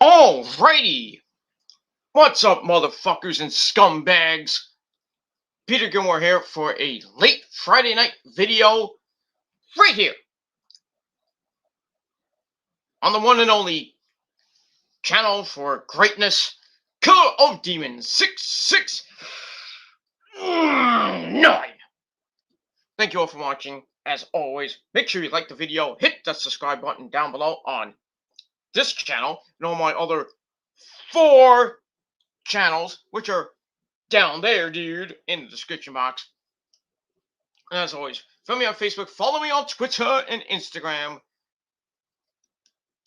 Alrighty! What's up, motherfuckers and scumbags? Peter Gilmore here for a late Friday night video right here on the one and only channel for greatness, Killer of Demons 669. Thank you all for watching. As always, make sure you like the video, hit that subscribe button down below on this channel and all my other 4 channels, which are down there, dude, in the description box. And as always, follow me on Facebook, follow me on Twitter and Instagram.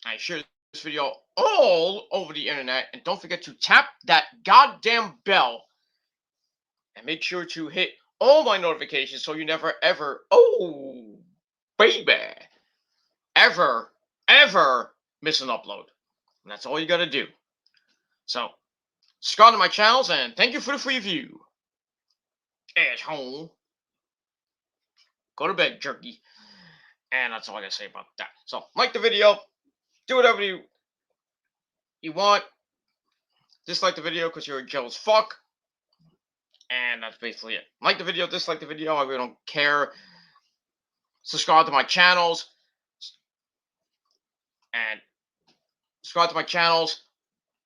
I share this video all over the internet, and don't forget to tap that goddamn bell and make sure to hit all my notifications so you never ever, oh baby, ever miss an upload. And that's all you gotta do. So subscribe to my channels and thank you for the free view. Asshole. Go to bed, jerky. And that's all I gotta say about that. So like the video, do whatever you want. Dislike the video because you're a jealous fuck. And that's basically it. Like the video, dislike the video, I really don't care. Subscribe to my channels. And subscribe to my channels.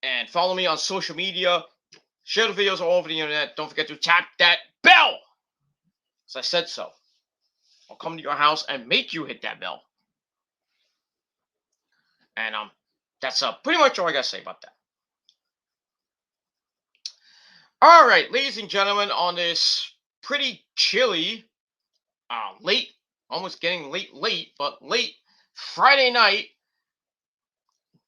And follow me on social media. Share the videos all over the internet. Don't forget to tap that bell. As I said so. I'll come to your house and make you hit that bell. And that's pretty much all I gotta say about that. All right, ladies and gentlemen, on this pretty chilly, late, almost getting late, but late Friday night,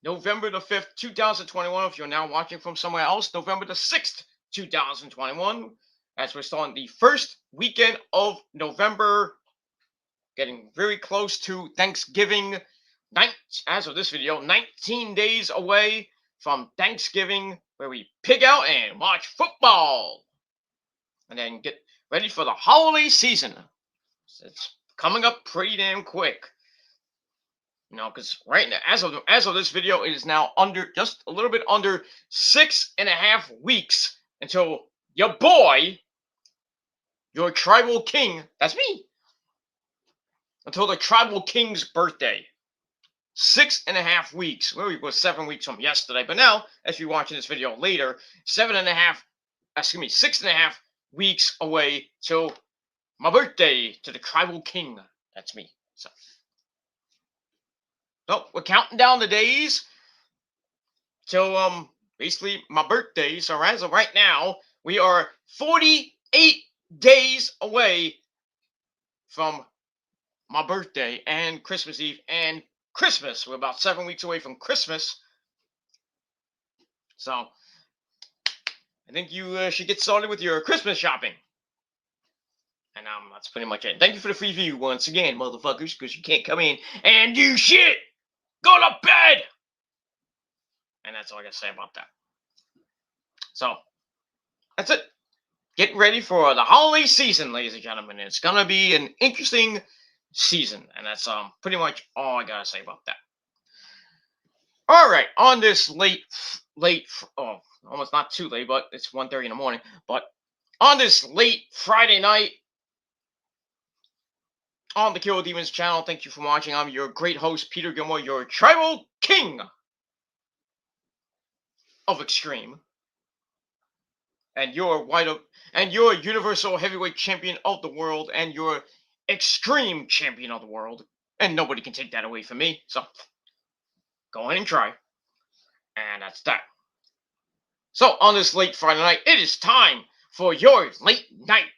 November the 5th, 2021. If you're now watching from somewhere else, November the 6th, 2021, as we're starting the first weekend of November, getting very close to Thanksgiving night. As of this video, 19 days away from Thanksgiving, where we pig out and watch football, and then get ready for the holiday season. It's coming up pretty damn quick, you know, because right now, as of this video, it is now just a little bit under 6.5 weeks until your boy, your tribal king, that's me, until the tribal king's birthday. 6.5 weeks. Well, it was 7 weeks from yesterday, but now, as you're watching this video later, 6.5 weeks away till my birthday, to the tribal king. That's me. So we're counting down the days till basically my birthday. So as of right now, we are 48 days away from my birthday and Christmas Eve and Christmas. We're about 7 weeks away from Christmas. So I think you should get started with your Christmas shopping. And that's pretty much it. Thank you for the free view once again, motherfuckers, because you can't come in and do shit. Go to bed. And that's all I gotta say about that. So that's it. Get ready for the holiday season, ladies and gentlemen. It's gonna be an interesting season, and that's pretty much all I gotta say about that. All right, on this late, almost not too late, but it's 1:30 in the morning. But on this late Friday night on the Kill Demons channel, thank you for watching. I'm your great host, Peter Gilmore, your tribal king of Extreme, and your universal heavyweight champion of the world, and your Extreme champion of the world, and nobody can take that away from me. So go ahead and try, and that's that. So on this late Friday night, it is time for your late night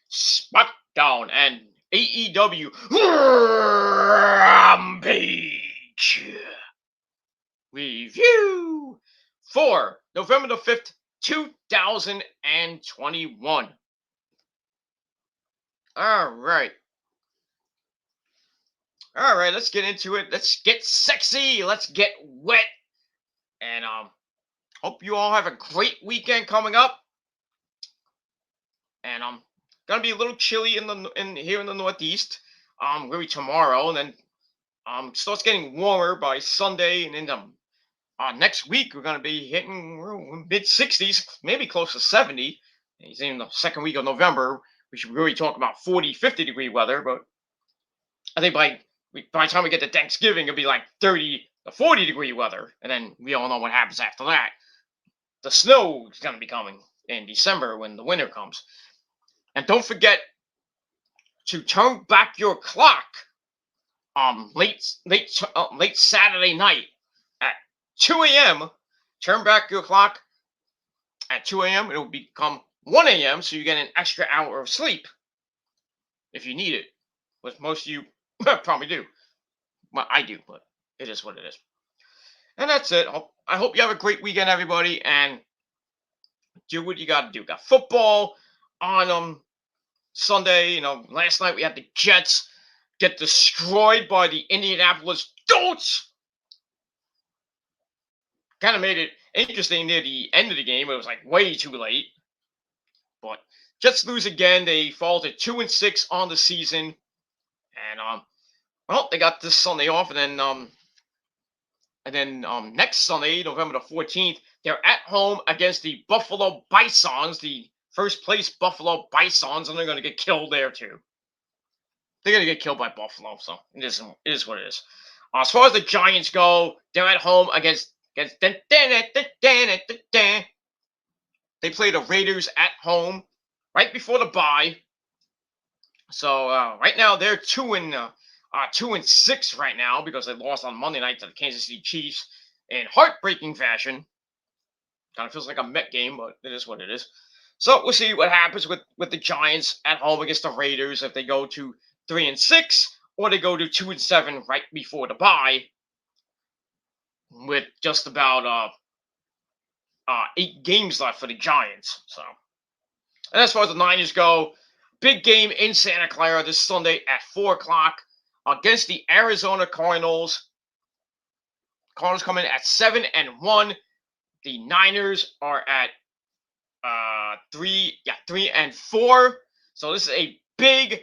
Smackdown and AEW Rampage review for November the 5th, 2021. All right, let's get into it. Let's get sexy. Let's get wet. And hope you all have a great weekend coming up. And gonna be a little chilly here in the Northeast. Maybe tomorrow, and then starts getting warmer by Sunday and into Next week we're going to be hitting mid-60s, maybe close to 70. He's in the second week of November. We should really talk about 40, 50 degree weather, but I think by the time we get to Thanksgiving, it'll be like 30 to 40 degree weather, and then we all know what happens after that. The snow is going to be coming in December when the winter comes. And don't forget to turn back your clock late Saturday night at 2 a.m. Turn back your clock at 2 a.m. It will become 1 a.m. so you get an extra hour of sleep if you need it, which most of you probably do. Well, I do, but it is what it is. And that's it. I hope you have a great weekend, everybody, and do what you got to do. Got football on Sunday. Last night we had the Jets get destroyed by the Indianapolis Colts. Kind of made it interesting near the end of the game. It was like way too late. But Jets lose again. They fall to 2-6 on the season. And they got this Sunday off, and then next Sunday, November the 14th, they're at home against the Buffalo Bisons, the first place Buffalo Bisons, and they're going to get killed there too. They're going to get killed by Buffalo, so it is what it is. As far as the Giants go, they're at home against they play the Raiders at home right before the bye. So right now they're 2-6 right now because they lost on Monday night to the Kansas City Chiefs in heartbreaking fashion. Kind of feels like a Met game, but it is what it is. So we'll see what happens with the Giants at home against the Raiders if they go to 3-6 or they go to 2-7 right before the bye, with just about 8 games left for the Giants. So, and as far as the Niners go, big game in Santa Clara this Sunday at 4 o'clock against the Arizona Cardinals. Cardinals come in at 7-1. The Niners are at 3-4. So this is a big,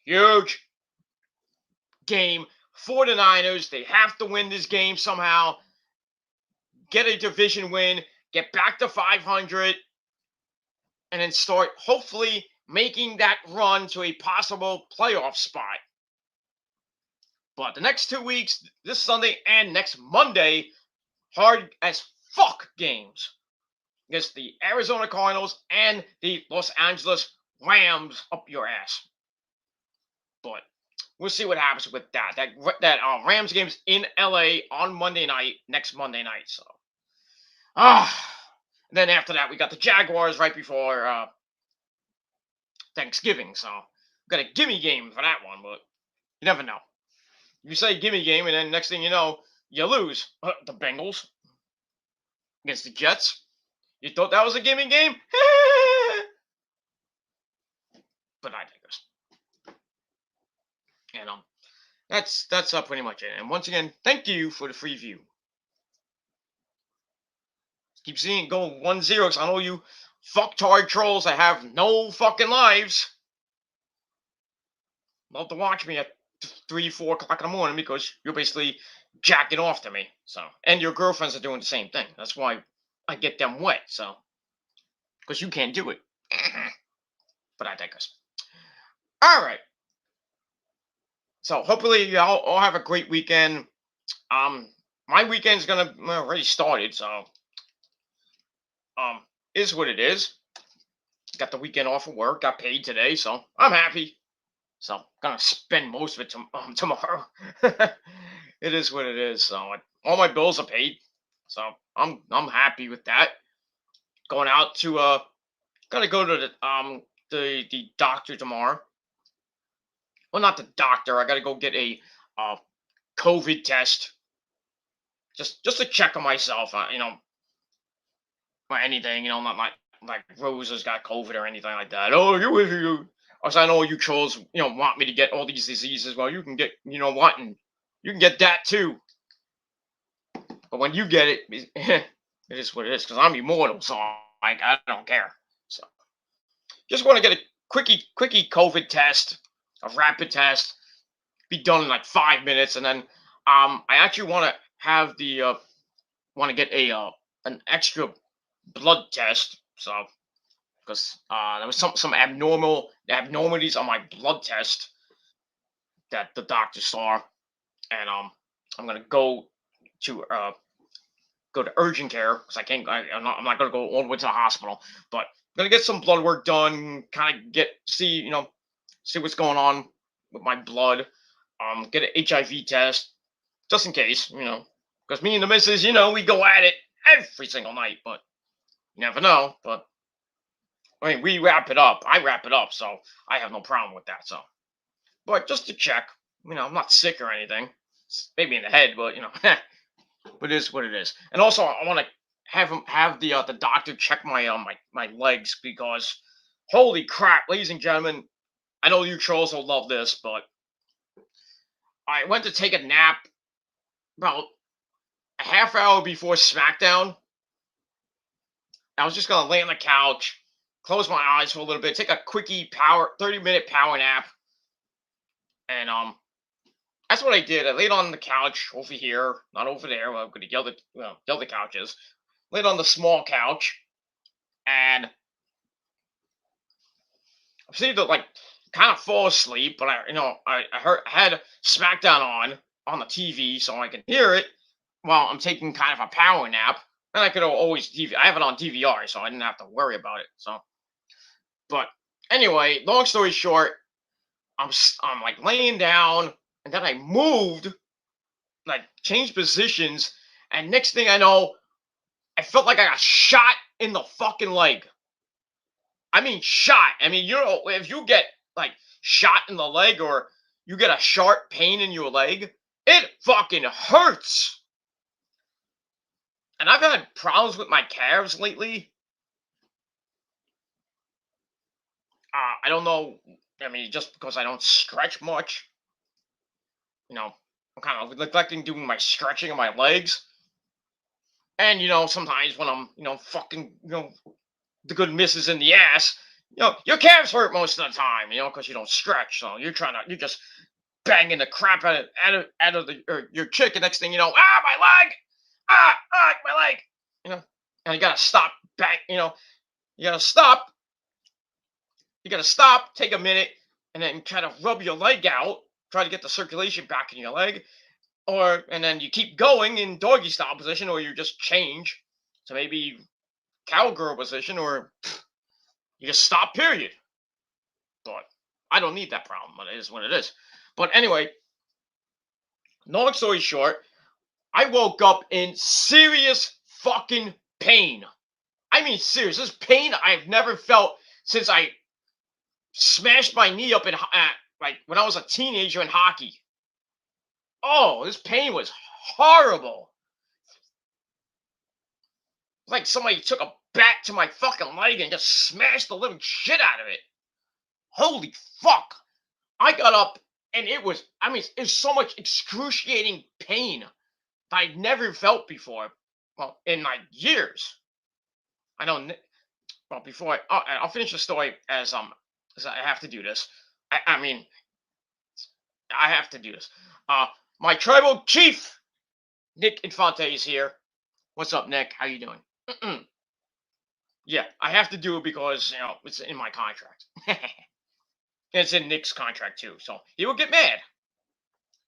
huge game for the Niners. They have to win this game somehow, get a division win, get back to 500, and then start hopefully making that run to a possible playoff spot. But the next 2 weeks, this Sunday and next Monday, hard as fuck games against the Arizona Cardinals and the Los Angeles Rams up your ass. But we'll see what happens with that. That Rams game's in LA on Monday night, next Monday night. So, then after that we got the Jaguars right before Thanksgiving. So we got a gimme game for that one, but you never know. You say gimme game, and then next thing you know, you lose. The Bengals against the Jets. You thought that was a gimme game? But I digress. And that's pretty much it. And once again, thank you for the free view. Keep seeing it go 1-0 because I know you fucktard trolls that have no fucking lives love to watch me at 3, 4 o'clock in the morning because you're basically jacking off to me. So, and your girlfriends are doing the same thing. That's why I get them wet. So, because you can't do it. But I digress. All right. So hopefully y'all all have a great weekend. My weekend's gonna already started. So, is what it is. Got the weekend off of work. Got paid today, so I'm happy. So gonna spend most of it tomorrow. It is what it is. So all my bills are paid. So I'm happy with that. Going out to gotta go to the doctor tomorrow. Well, not the doctor. I gotta go get a COVID test. Just to check on myself. Or anything. Not like Rosa's got COVID or anything like that. Oh, you. I know you trolls, want me to get all these diseases. Well, you can get, and you can get that too. But when you get it, it is what it is. Because I'm immortal, so I don't care. So, just want to get a quickie COVID test, a rapid test, be done in like 5 minutes, and then I actually want to have the want to get an extra blood test. So because there was some abnormalities on my blood test that the doctor saw, and I'm gonna to uh go to urgent care because I can't. I'm not gonna go all the way to the hospital, but I'm gonna get some blood work done. Kind of see what's going on with my blood. Get an HIV test just in case, because me and the missus, we go at it every single night, but you never know. But I mean, we wrap it up. I wrap it up, so I have no problem with that. So, but just to check, I'm not sick or anything. Maybe in the head, but but it is what it is. And also, I want to have the doctor check my legs because holy crap, ladies and gentlemen, I know you trolls will love this, but I went to take a nap about a half hour before Smackdown. I was just gonna lay on the couch, close my eyes for a little bit, take a quickie 30-minute power nap, and that's what I did. I laid on the couch over here, not over there. Well, I'm gonna yell the couches. Laid on the small couch, and I seemed to kind of fall asleep. But I had Smackdown on the TV so I can hear it while I'm taking kind of a power nap. And I could always I have it on DVR, so I didn't have to worry about it. So, but anyway, long story short, I'm like laying down, and then I moved, changed positions, and next thing I know, I felt like I got shot in the fucking leg. I mean, shot. I mean, if you get shot in the leg or you get a sharp pain in your leg, it fucking hurts. And I've had problems with my calves lately. I don't know. I mean, just because I don't stretch much, I'm kind of neglecting doing my stretching of my legs. And sometimes when I'm, fucking, the good misses in the ass, your calves hurt most of the time, because you don't stretch. So you're just banging the crap out of your chick. And next thing you know, my leg, my leg, and you gotta stop back, you gotta stop, take a minute, and then kind of rub your leg out, try to get the circulation back in your leg, and then you keep going in doggy style position, or you just change to maybe cowgirl position, or you just stop, period. But I don't need that problem, but it is what it is. But anyway, long story short, I woke up in serious fucking pain. I mean, serious. This pain I've never felt since I smashed my knee up when I was a teenager in hockey. Oh, this pain was horrible. Like somebody took a bat to my fucking leg and just smashed the living shit out of it. Holy fuck. I got up and it was so much excruciating pain that I'd never felt before. Well, in years. I don't. Well, before I'll finish the story as I have to do this. I mean, I have to do this. My tribal chief, Nick Infante, is here. What's up, Nick? How you doing? Yeah, I have to do it because it's in my contract. It's in Nick's contract too, so he will get mad.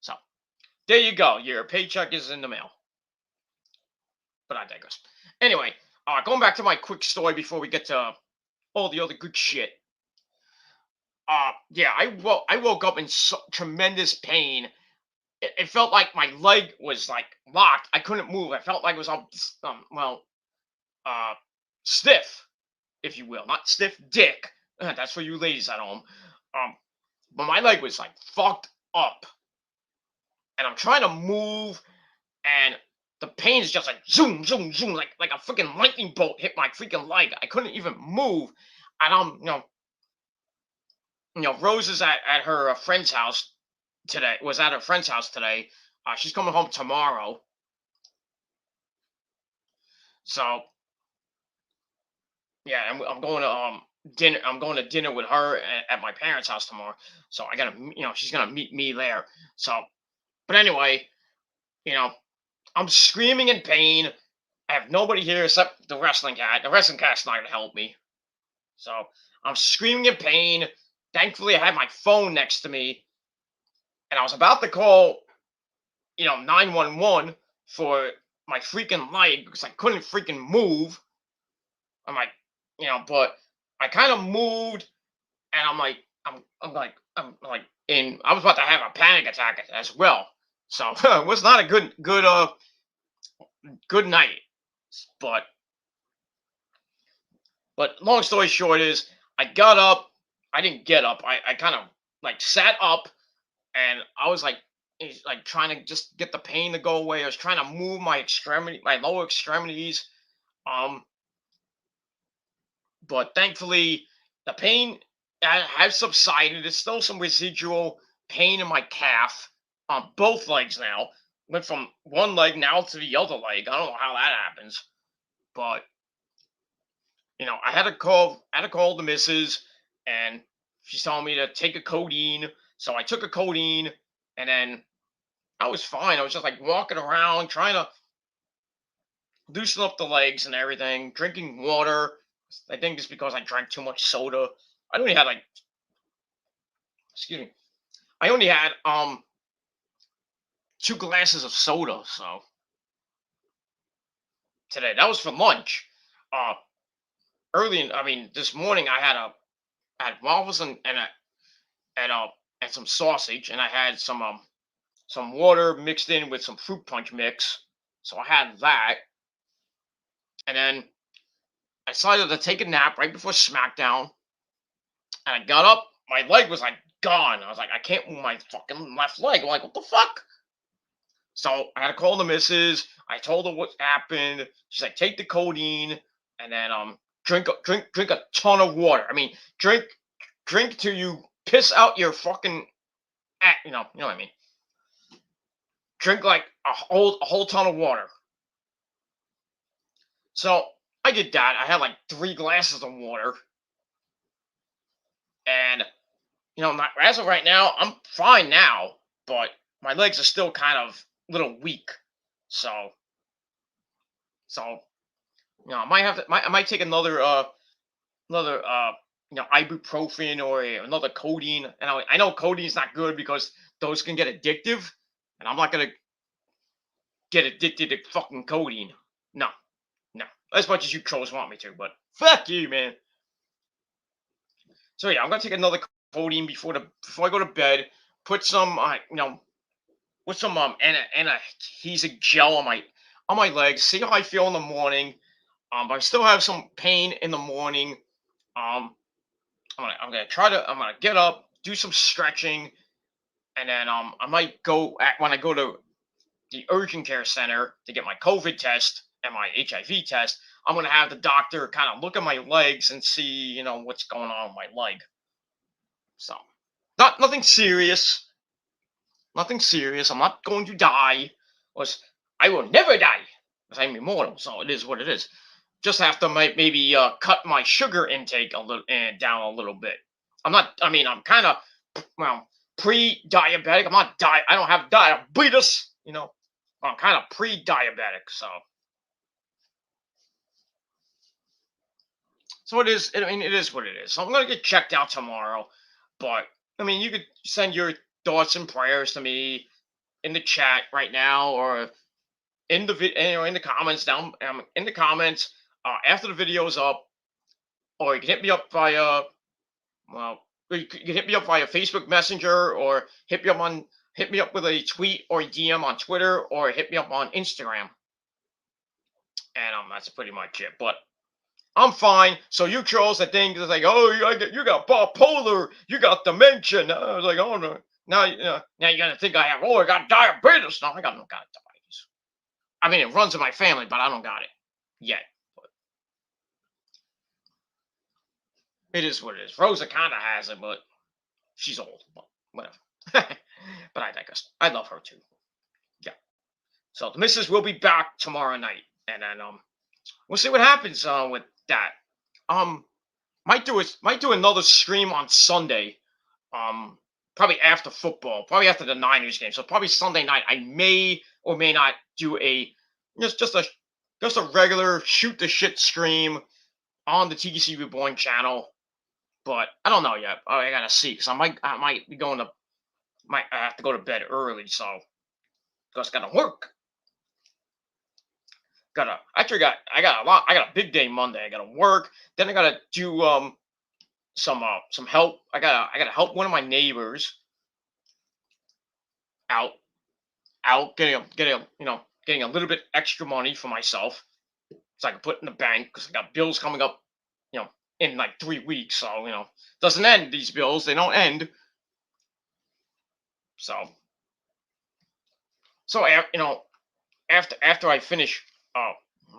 So there you go. Your paycheck is in the mail. But I digress. Anyway, going back to my quick story before we get to all the other good shit. Yeah, I woke up in tremendous pain. It felt like my leg was locked. I couldn't move. I felt like it was all stiff, if you will, not stiff dick. That's for you ladies at home. But my leg was fucked up, and I'm trying to move, and the pain is just zoom, zoom, zoom, like a freaking lightning bolt hit my freaking leg. I couldn't even move, and I'm Rose is at her friend's house today. Was at her friend's house today. She's coming home tomorrow. So yeah, I'm going to dinner. I'm going to dinner with her at my parents' house tomorrow. So I gotta, she's gonna meet me there. So, but anyway, I'm screaming in pain. I have nobody here except the wrestling cat. The wrestling cat's not gonna help me. So I'm screaming in pain. Thankfully, I had my phone next to me, and I was about to call, 911 for my freaking leg because I couldn't freaking move. I'm like, but I kind of moved, and I'm like, and I was about to have a panic attack as well. So it was not a good night. But long story short is I got up. I didn't get up. I kind of like sat up, and I was like trying to just get the pain to go away. I was trying to move my lower extremities. Um, but thankfully the pain has subsided. There's still some residual pain in my calf on both legs now. Went from one leg now to the other leg. I don't know how that happens, but I had to call the missus, and she's telling me to take a codeine. So I took a codeine, and then I was fine. I was just like walking around, trying to loosen up the legs and everything, drinking water. I think it's because I drank too much soda. I only had like, excuse me, I only had 2 glasses of soda. So today, that was for lunch. Uh, this morning I had waffles and and some sausage, and I had some water mixed in with some fruit punch mix. So I had that, and then I decided to take a nap right before Smackdown, and I got up. My leg was like gone. I was like, I can't move my fucking left leg. I'm like, what the fuck? So I had to call the missus. I told her what happened. She's like, take the codeine, and then drink a ton of water. I mean, drink till you piss out your fucking, you know what I mean. Drink like a whole ton of water. So I did that. I had like 3 glasses of water, and as of right now, I'm fine now, but my legs are still kind of a little weak. So I might I might take another ibuprofen or another codeine. And I know codeine's not good because those can get addictive, and I'm not gonna get addicted to fucking codeine. No, no. As much as you trolls want me to, but fuck you, man. So yeah, I'm gonna take another codeine before I go to bed. Put some, with some adhesive gel on my legs. See how I feel in the morning. I still have some pain in the morning. Um, I'm gonna get up, do some stretching, and then I might when I go to the urgent care center to get my COVID test and my HIV test. I'm gonna have the doctor kind of look at my legs and see, what's going on with my leg. So, nothing serious. Nothing serious. I'm not going to die. Was I will never die because I'm immortal. So it is what it is. Just have to maybe cut my sugar intake a little down a little bit. I'm not. I mean, I'm kind of pre-diabetic. I'm not I don't have diabetes. I'm kind of pre-diabetic. So it is. I mean, it is what it is. So I'm gonna get checked out tomorrow. But I mean, you could send your thoughts and prayers to me in the chat right now, or in the comments down in the comments after the video's up, or you can hit me up via you can hit me up via Facebook Messenger, or hit me up with a tweet or a DM on Twitter, or hit me up on Instagram, and that's pretty much it. But I'm fine. So you trolls that think it's like, oh, you got bipolar, you got dementia. No, I was like, oh no. Now you're gonna think I got diabetes. No, I got no diabetes. I mean, it runs in my family, but I don't got it yet. But it is what it is. Rosa kind of has it, but she's old. But whatever. But I digress. I love her too. Yeah. So the missus will be back tomorrow night, and then we'll see what happens with that. Might do another stream on Sunday. Probably after football, probably after the Niners game. So probably Sunday night, I may or may not do just a just a regular shoot the shit stream on the TDC Reborn channel. But I don't know yet. I gotta see, because I might be going to I have to go to bed early, so because I gotta work. I got a big day Monday. I gotta work. Then I gotta do some help. I gotta help one of my neighbors out getting a little bit extra money for myself, so I can put in the bank, because I got bills coming up, in like 3 weeks. So doesn't end, these bills. They don't end. So after I finish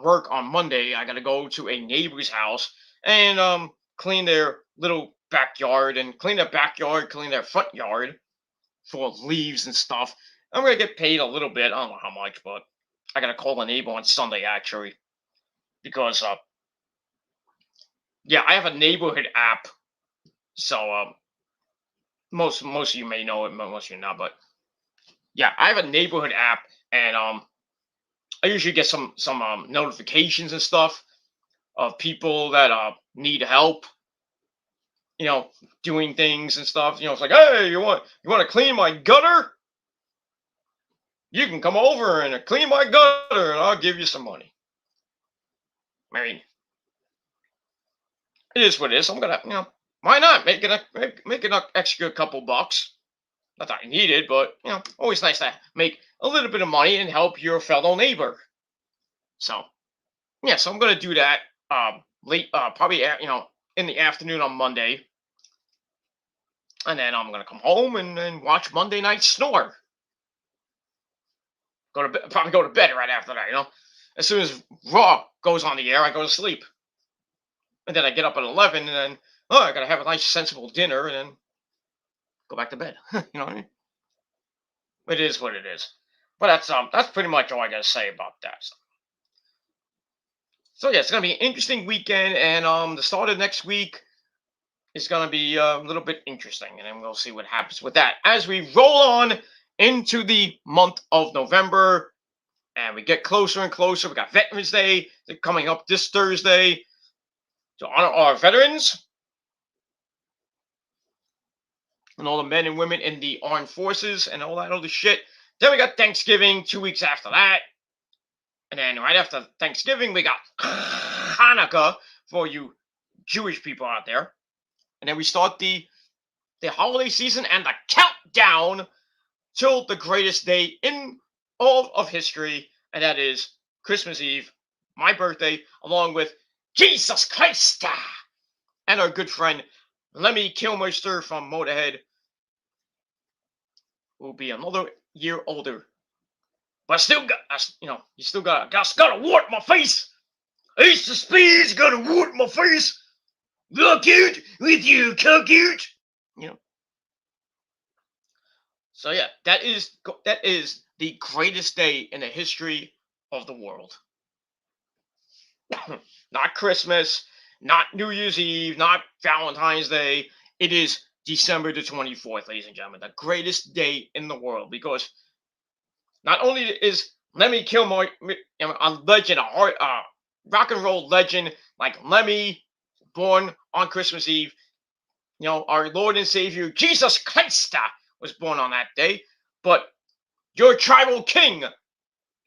work on Monday, I gotta go to a neighbor's house and clean their little backyard, and clean their front yard full of leaves and stuff. I'm gonna get paid a little bit. I don't know how much, but I gotta call a neighbor on Sunday, actually, because I have a neighborhood app. So most of you may know it, most of you not, but yeah, I have a neighborhood app, and I usually get some notifications and stuff of people that need help, doing things and stuff. It's like, hey, you want to clean my gutter? You can come over and clean my gutter, and I'll give you some money. I mean, it is what it is. I'm gonna, why not make an extra couple bucks? Not that I need it, but always nice to make a little bit of money and help your fellow neighbor. So yeah, so I'm gonna do that late, probably in the afternoon on Monday, and then I'm gonna come home and watch Monday Night Snore. Probably go to bed right after that. As soon as Raw goes on the air, I go to sleep, and then I get up at 11, and then I gotta have a nice sensible dinner, and then go back to bed. You know what I mean? It is what it is. But that's pretty much all I gotta say about that. So yeah, it's gonna be an interesting weekend, and the start of next week is gonna be a little bit interesting, and then we'll see what happens with that as we roll on into the month of November, and we get closer and closer. We got Veterans Day coming up this Thursday to honor our veterans and all the men and women in the armed forces and all that other shit. Then we got Thanksgiving 2 weeks after that. And then right after Thanksgiving, we got Hanukkah for you Jewish people out there. And then we start the holiday season and the countdown till the greatest day in all of history. And that is Christmas Eve, my birthday, along with Jesus Christ and our good friend Lemmy Kilmister from Motorhead, who will be another year older. But I still got, you still got a wart in my face. Ace of Spades got a wart in my face. Look out with you, cock out. So yeah, that is the greatest day in the history of the world. Not Christmas, not New Year's Eve, not Valentine's Day. It is December the 24th, ladies and gentlemen, the greatest day in the world, because not only is Lemmy Kilmore a legend, a rock and roll legend like Lemmy, born on Christmas Eve, our Lord and Savior Jesus Christ was born on that day, but your tribal king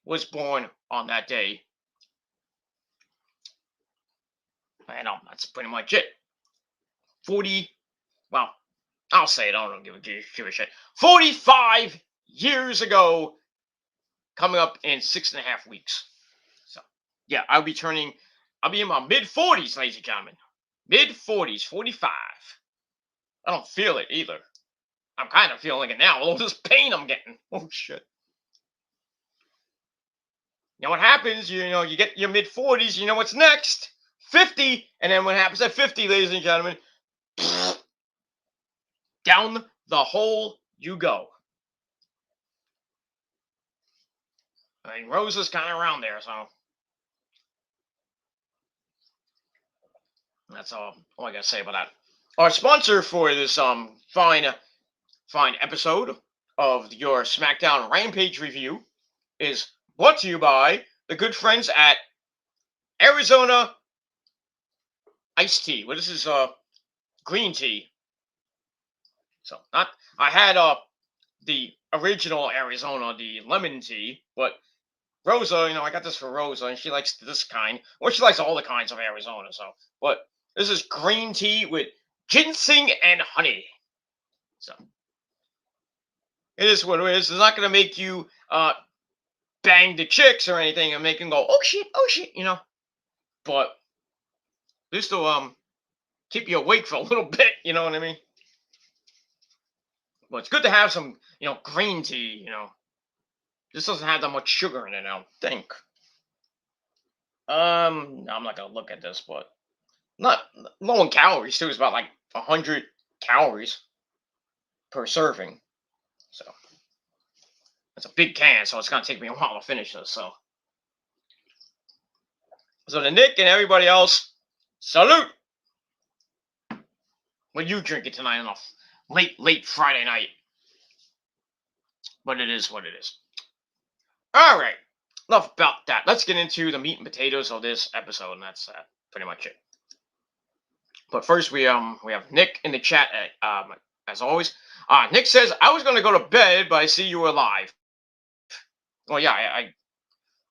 was born on that day. And that's pretty much it. I'll say it. I don't give a shit. 45 years ago, coming up in 6.5 weeks. So, yeah, I'll be in my mid-40s, ladies and gentlemen. Mid-40s, 45. I don't feel it either. I'm kind of feeling it now. All this pain I'm getting. Oh, shit. You know what happens? You get your mid-40s. You know what's next? 50. And then what happens at 50, ladies and gentlemen? Down the hole you go. I mean, Rose is kind of around there, so that's all I gotta say about that. Our sponsor for this fine episode of your Smackdown Rampage review is brought to you by the good friends at Arizona iced tea. Well, this is green tea. So not I had the original Arizona, the lemon tea, but Rosa, I got this for Rosa, and she likes this kind. Well, she likes all the kinds of Arizona. So, but this is green tea with ginseng and honey. So it is what it is. It's not gonna make you bang the chicks or anything and make them go, oh shit. But this will keep you awake for a little bit. You know what I mean? But it's good to have some green tea. This doesn't have that much sugar in it. I don't think. No, I'm not gonna look at this, but not low in calories too. It's about like 100 calories per serving. So it's a big can, so it's gonna take me a while to finish this. So to Nick and everybody else, salute. What you drinking tonight on a late Friday night? But it is what it is. All right, enough about that. Let's get into the meat and potatoes of this episode, and that's pretty much it. But first, we have Nick in the chat as always. Nick says, "I was going to go to bed, but I see you were live." Well, yeah,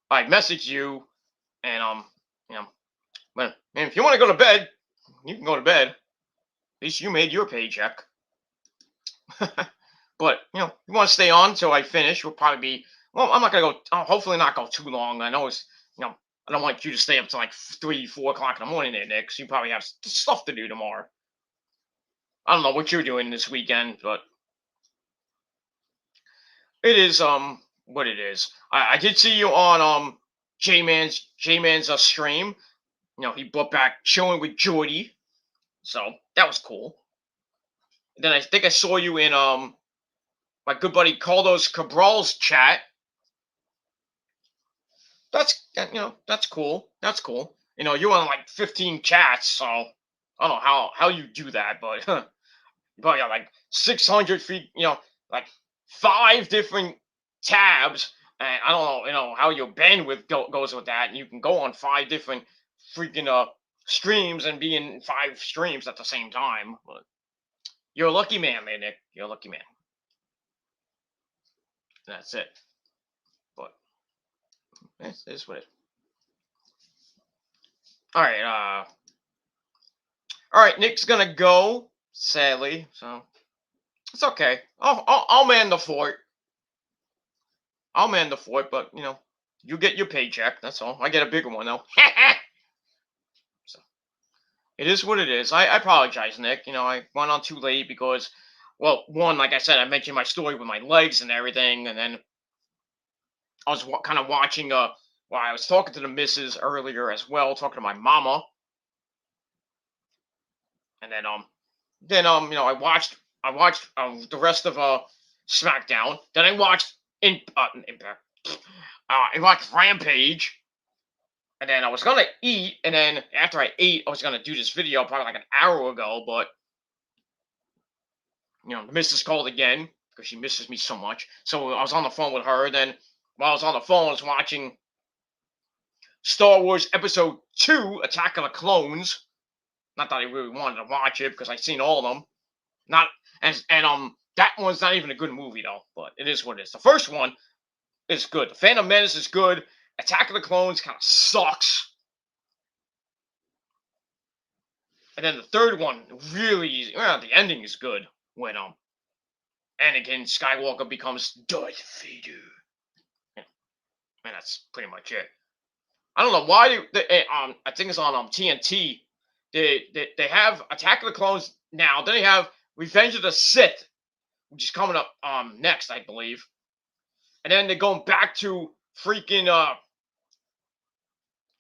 I messaged you, and but if you want to go to bed, you can go to bed. At least you made your paycheck. But you want to stay on until I finish. We'll probably be. Well, I'm not gonna go. I'll hopefully not go too long. I know it's. I don't want you to stay up to like 3, 4 o'clock in the morning there, Nick. 'Cause you probably have stuff to do tomorrow. I don't know what you're doing this weekend, but it is what it is. I did see you on J-Man's stream. He brought back Chilling with Jordy, so that was cool. Then I think I saw you in my good buddy Caldo's Cabral's chat. That's that's cool. That's cool. You're on like 15 chats, so I don't know how you do that, but you probably got like 600 feet. Like 5 different tabs, and I don't know how your bandwidth goes with that. And you can go on 5 different freaking streams and be in 5 streams at the same time. But you're a lucky man, man, Nick. You're a lucky man. That's it. But this what it. All right. All right. Nick's gonna go. Sadly, so it's okay. I'll man the fort. I'll man the fort, but you get your paycheck. That's all. I get a bigger one though. So it is what it is. I apologize, Nick. I went on too late because, well, one, like I said, I mentioned my story with my legs and everything, and then I was kind of watching. Well, I was talking to the missus earlier as well, talking to my mama, and then I watched the rest of Smackdown. Then I watched Impact. I watched Rampage, and then I was gonna eat, and then after I ate, I was gonna do this video probably like an hour ago, but the missus called again because she misses me so much. So I was on the phone with her. Then while I was on the phone, I was watching Star Wars Episode 2: Attack of the Clones. Not that I really wanted to watch it because I've seen all of them. Not and that one's not even a good movie though, but it is what it is. The first one is good. The Phantom Menace is good. Attack of the Clones kind of sucks. And then the third one really, the ending is good when Anakin Skywalker becomes Darth Vader. Yeah, and that's pretty much it. I don't know why I think it's on TNT. They have Attack of the Clones now. Then they have Revenge of the Sith, which is coming up next, I believe. And then they're going back to freaking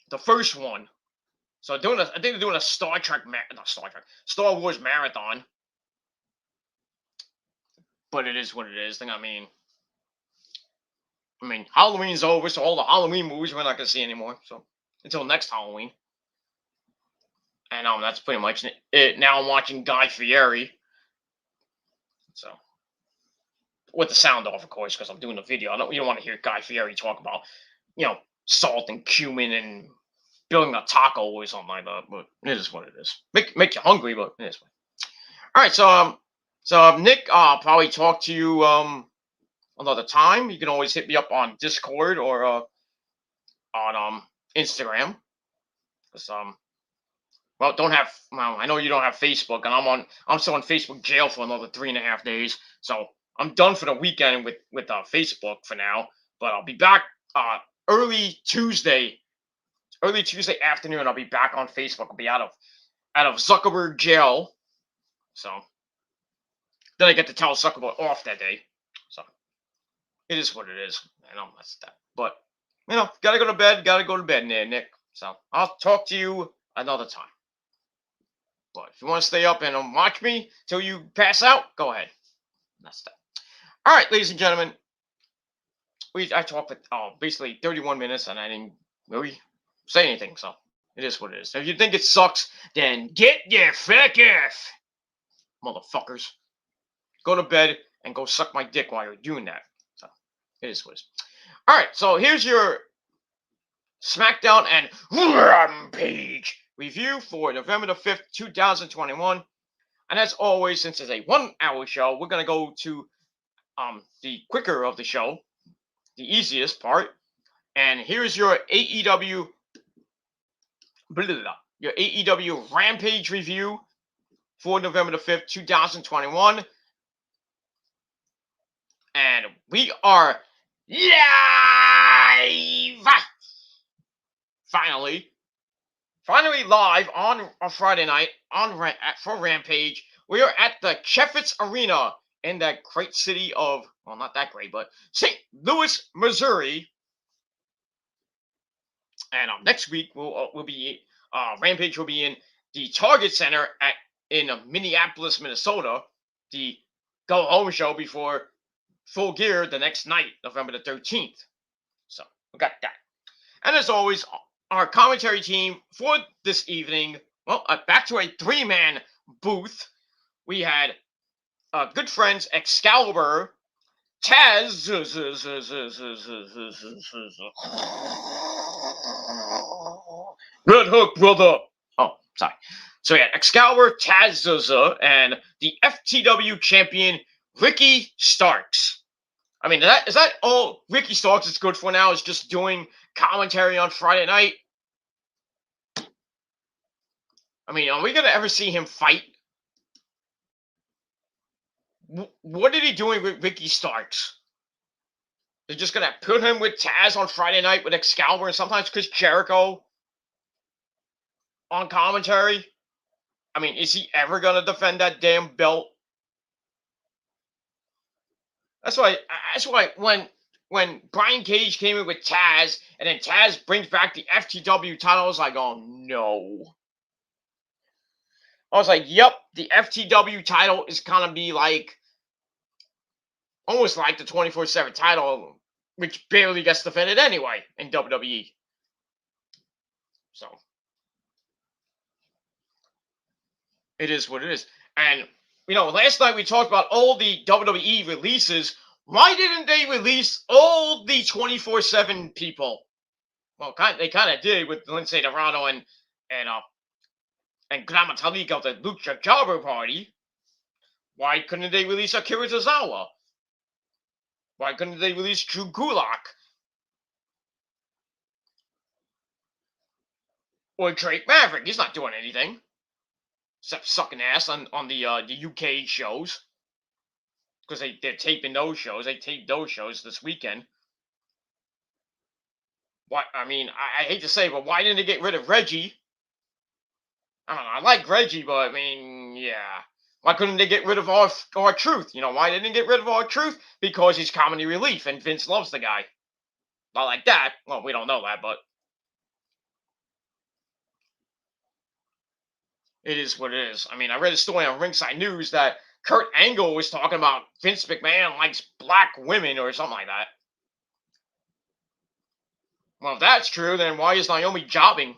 the first one. So I think they're doing a Star Wars marathon. But it is what it is. I mean, Halloween's over, so all the Halloween movies we're not gonna see anymore. So until next Halloween. And that's pretty much it. Now I'm watching Guy Fieri. So with the sound off, of course, because I'm doing the video. You don't want to hear Guy Fieri talk about, salt and cumin and building a taco or something like that. But it is what it is. Make you hungry, but it is. All right, so Nick, I'll probably talk to you another time. You can always hit me up on Discord or on Instagram. Cause well, I know you don't have Facebook, and I'm still in Facebook jail for another 3.5 days. So I'm done for the weekend with Facebook for now. But I'll be back early Tuesday afternoon. I'll be back on Facebook. I'll be out of Zuckerberg jail. So then I get to tell Zuckerberg off that day. So it is what it is. I know that's that. But gotta go to bed. Gotta go to bed, Nick. So I'll talk to you another time. But if you want to stay up and watch me till you pass out, go ahead. That's that. All right, ladies and gentlemen. I talked for basically 31 minutes, and I didn't really say anything. So it is what it is. So if you think it sucks, then get your fuck off, motherfuckers. Go to bed and go suck my dick while you're doing that. So it is what it is. All right, so here's your Smackdown and Rampage review for November the 5th, 2021. And as always, since it's a 1-hour show, we're going to go to the quicker of the show, the easiest part. And here's your AEW Rampage review for November the 5th, 2021. And we are live! Finally live on a Friday night for Rampage. We are at the Chaffetz Arena in that great city of, well, not that great, but St. Louis, Missouri. And next week we'll be Rampage will be in the Target Center in Minneapolis, Minnesota. The go home show before Full Gear the next night, November the 13th. So we got that. And as always, our commentary team for this evening, well, back to a 3-man booth. We had good friends Excalibur, Taz, Red Hook, brother. Oh, sorry. So yeah, Excalibur, Taz, and the FTW champion Ricky Starks. I mean, is that all Ricky Starks is good for now? Is just doing commentary on Friday night? I mean, are we gonna ever see him fight? What did he do with Ricky Starks? They're just gonna put him with Taz on Friday night with Excalibur and sometimes Chris Jericho on commentary. I mean, is he ever gonna defend that damn belt? That's why when Brian Cage came in with Taz, and then Taz brings back the FTW title, I was like, oh no. I was like, yep, the FTW title is gonna be like almost like the 24/7 title, which barely gets defended anyway in WWE. So it is what it is. And last night we talked about all the WWE releases. Why didn't they release all the 24/7 people? Well, they kind of did with Lindsay Dorado and Gran Metalik of the Lucha Jobber Party. Why couldn't they release Akira Tozawa? Why couldn't they release Drew Gulak? Or Drake Maverick? He's not doing anything except sucking ass on the UK shows. Because they're taping those shows. They taped those shows this weekend. Why? I mean, I hate to say, but why didn't they get rid of Reggie? I don't know. I like Reggie, but I mean, yeah. Why couldn't they get rid of our Truth? Why didn't they get rid of our Truth? Because he's comedy relief, and Vince loves the guy. Not like that. Well, we don't know that, but it is what it is. I mean, I read a story on Ringside News that Kurt Angle was talking about Vince McMahon likes black women or something like that. Well, if that's true, then why is Naomi jobbing?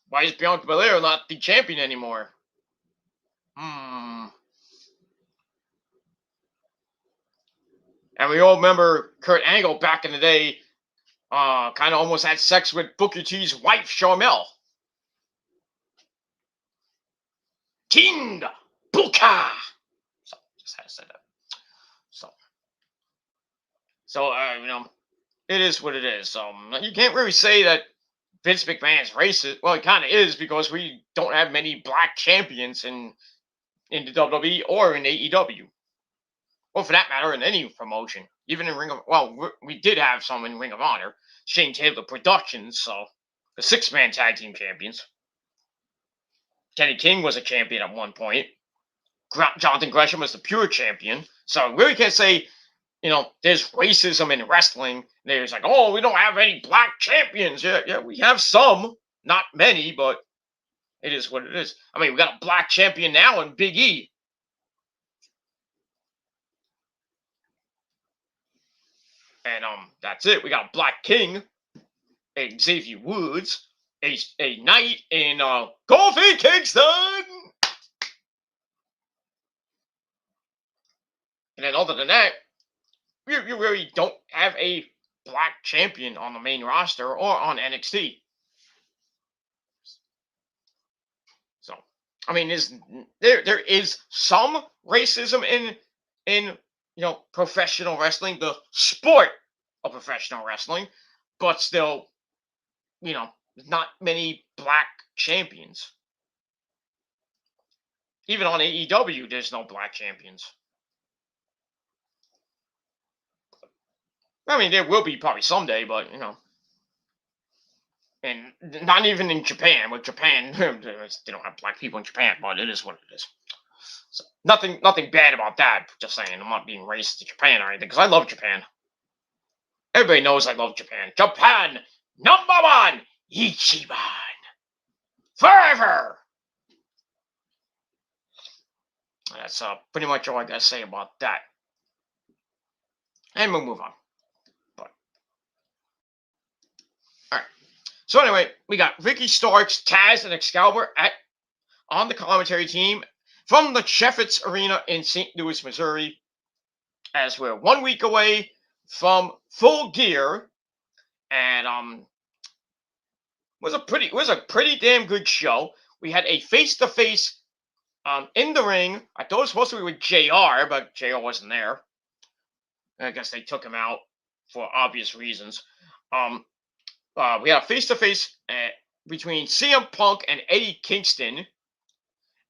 Why is Bianca Belair not the champion anymore? And we all remember Kurt Angle back in the day kind of almost had sex with Booker T's wife, Sharmell. King Booker. So just had to say that. So it is what it is. You can't really say that Vince McMahon's racist. Well, it kind of is because we don't have many black champions in the WWE or in AEW. Or for that matter, in any promotion. Even in Ring of... Well, we did have some in Ring of Honor. Shane Taylor Productions, so... The 6-man tag team champions. Kenny King was a champion at one point. Jonathan Gresham was the pure champion. So we really can't say, there's racism in wrestling. There's like, oh, we don't have any black champions. Yeah, we have some. Not many, but it is what it is. I mean, we got a black champion now in Big E. And that's it. We got a Black King, a Xavier Woods, a Knight in Kofi Kingston. And then other than that, you really don't have a black champion on the main roster or on NXT. So, I mean, there is some racism in professional wrestling, the sport of professional wrestling, but still, not many black champions. Even on AEW, there's no black champions. I mean, there will be probably someday, but and not even in Japan. With Japan, they don't have black people in Japan, but it is what it is. So nothing bad about that. Just saying, I'm not being racist to Japan or anything because I love Japan. Everybody knows I love Japan. Japan, #1, Ichiban, forever. That's pretty much all I gotta say about that. And we'll move on. Alright. So anyway, we got Ricky Starks, Taz, and Excalibur on the commentary team from the Chaffetz Arena in St. Louis, Missouri, as we're 1 week away from Full Gear, and was a pretty damn good show. We had a face-to-face in the ring. I thought it was supposed to be with JR, but JR wasn't there. I guess they took him out for obvious reasons. We had a face-to-face between CM Punk and Eddie Kingston.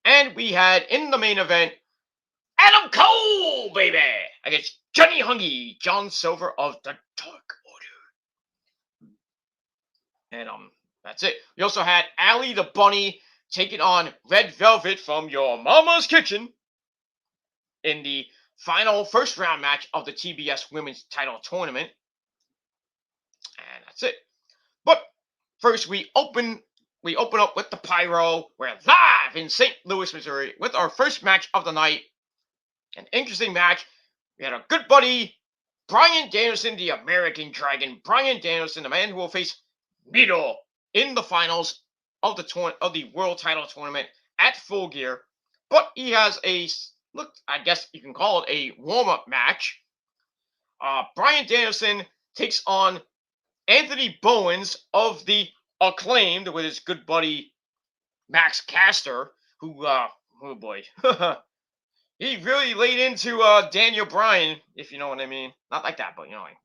And we had, in the main event, Adam Cole, baby, against Johnny Hungy, John Silver of the Dark Order. And that's it. We also had Allie the Bunny taking on Red Velvet from Your Mama's Kitchen in the final first round match of the TBS Women's Title Tournament. And that's it. But first, we open up with the Pyro. We're live in St. Louis, Missouri, with our first match of the night. An interesting match. We had our good buddy, Bryan Danielson, the American Dragon. Bryan Danielson, the man who will face Miro in the finals of the World Title Tournament at Full Gear. But he has I guess you can call it a warm-up match. Bryan Danielson takes on Anthony Bowens of the Acclaimed with his good buddy Max Caster, who, oh boy, he really laid into Daniel Bryan, if you know what I mean. Not like that, but you know what I mean.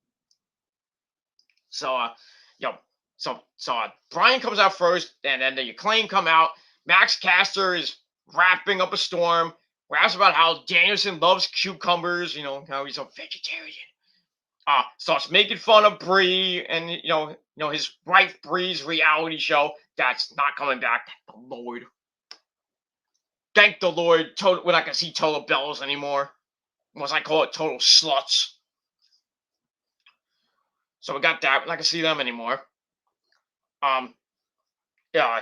So, Bryan comes out first, and then the Acclaim come out. Max Caster is wrapping up a storm. Raps about how Danielson loves cucumbers, how he's a vegetarian. Starts making fun of Bree and his wife Bree's reality show that's not coming back. Thank the Lord. Thank the Lord. We're not gonna see Total Bellas anymore. Unless I call it Total Sluts. So we got that. We're not gonna see them anymore.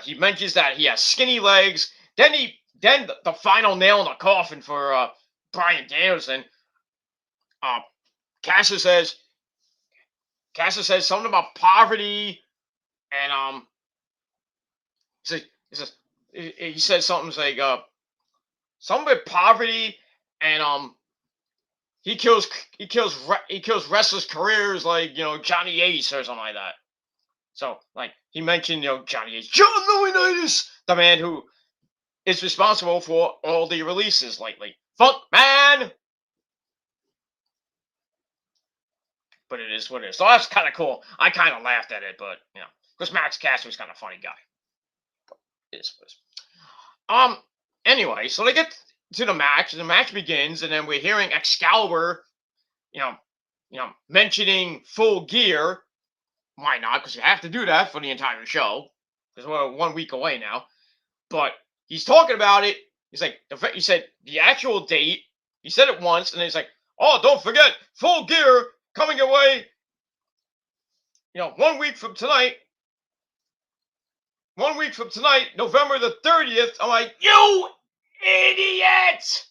He mentions that he has skinny legs. Then the final nail in the coffin for Bryan Danielson. Caster says something about poverty, and he says something like something about poverty, and he kills wrestlers' careers like Johnny Ace or something like that. So like he mentioned Johnny Ace, John Laurinaitis, the man who is responsible for all the releases lately. Funk Man. But it is what it is. So that's kind of cool. I kind of laughed at it, but because Max Caster's kind of funny guy. But it is what it is. Anyway, so they get to the match, and the match begins, and then we're hearing Excalibur, mentioning Full Gear. Why not? Because you have to do that for the entire show. Because we're 1 week away now. But he's talking about it. He's like, he said the actual date. He said it once, and then he's like, oh, don't forget, Full Gear coming away. 1 week from tonight. 1 week from tonight, November the 30th. I'm like, you idiot!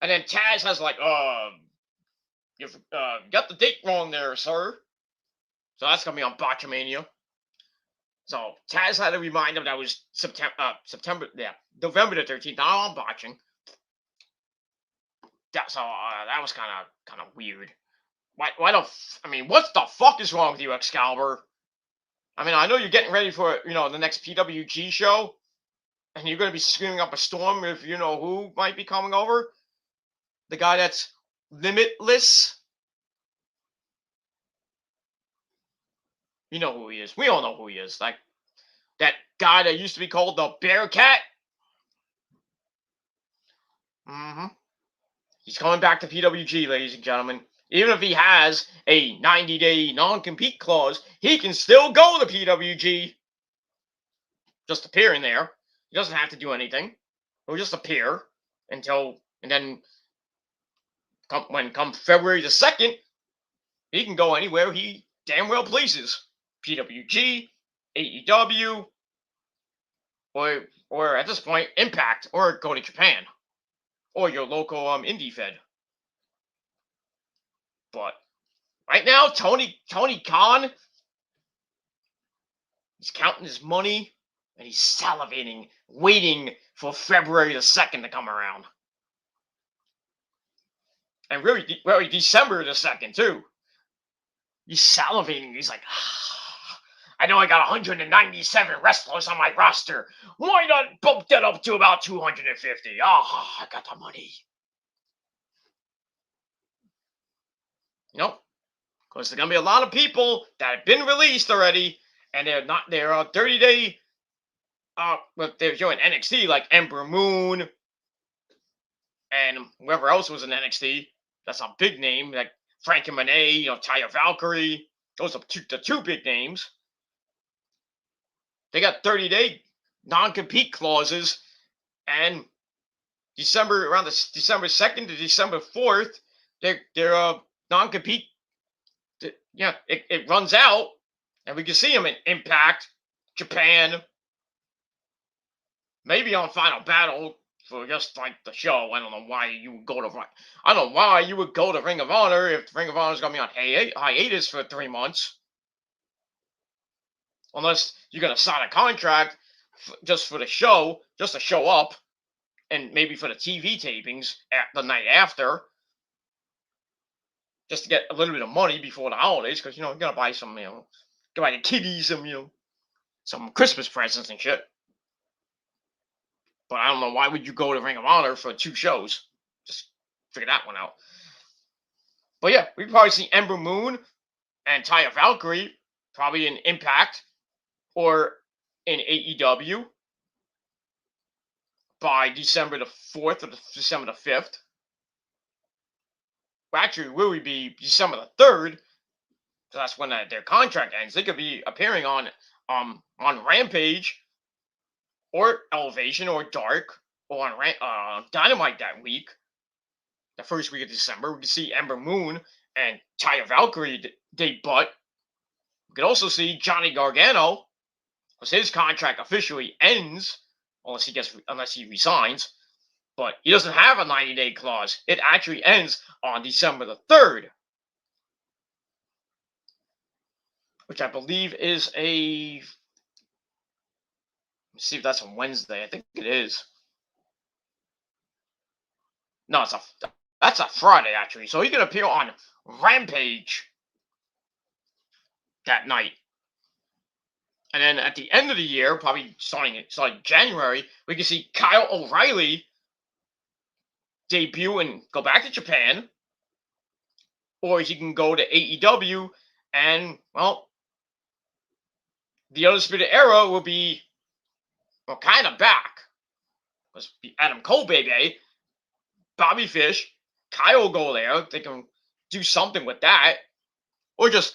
And then Taz has like, you've got the date wrong there, sir. So that's gonna be on Botchamania. So Taz had to remind him that was November the 13th. Now I'm botching. That was kind of weird. What the fuck is wrong with you, Excalibur? I mean, I know you're getting ready for the next PWG show, and you're gonna be screaming up a storm if who might be coming over. The guy that's limitless. You know who he is. We all know who he is. Like that guy that used to be called the Bearcat. He's coming back to PWG, ladies and gentlemen. Even if he has a 90-day non-compete clause, he can still go to PWG. Just appear in there. He doesn't have to do anything. He'll just appear and then come February the 2nd, he can go anywhere he damn well pleases. PWG, AEW, or at this point, Impact, or go to Japan, or your local indie fed. But right now, Tony Khan, he's counting his money and he's salivating, waiting for February the 2nd to come around. And really December the 2nd too. He's salivating. He's like, I know I got 197 wrestlers on my roster. Why not bump that up to about 250? I got the money. Because there's going to be a lot of people that have been released already, and they're 30-day, but they're showing NXT, like Ember Moon, and whoever else was in NXT. That's a big name, like Frankie Monet, Taya Valkyrie. Those are the two big names. They got 30-day non-compete clauses, and around the December 2nd to December 4th, their non-compete, it runs out, and we can see them in Impact, Japan, maybe on Final Battle for just like the show. I don't know why you would go to Ring of Honor if Ring of Honor is going to be on hiatus for 3 months. Unless you're going to sign a contract just for the show, just to show up, and maybe for the TV tapings at the night after, just to get a little bit of money before the holidays, because you're gonna buy some, buy the kiddies some Christmas presents and shit. But I don't know, why would you go to Ring of Honor for 2 shows? Just figure that one out. But yeah, we probably see Ember Moon and Taya Valkyrie probably in Impact or in AEW by December the 4th or December the 5th. Well, actually, will we be December the 3rd? So that's when their contract ends. They could be appearing on Rampage or Elevation or Dark or on Dynamite that week. The first week of December, we could see Ember Moon and Taya Valkyrie debut. We could also see Johnny Gargano, because his contract officially ends unless he resigns. But he doesn't have a 90-day clause. It actually ends on December the 3rd. Which I believe is let's see if that's on Wednesday. I think it is. No, that's a Friday actually. So he can appear on Rampage that night. And then at the end of the year, probably starting January, we can see Kyle O'Reilly debut and go back to Japan, or he can go to AEW, and well, the Undisputed Era will be kind of back. Let's be Adam Cole, baby, Bobby Fish, Kyle will go there. They can do something with that, or just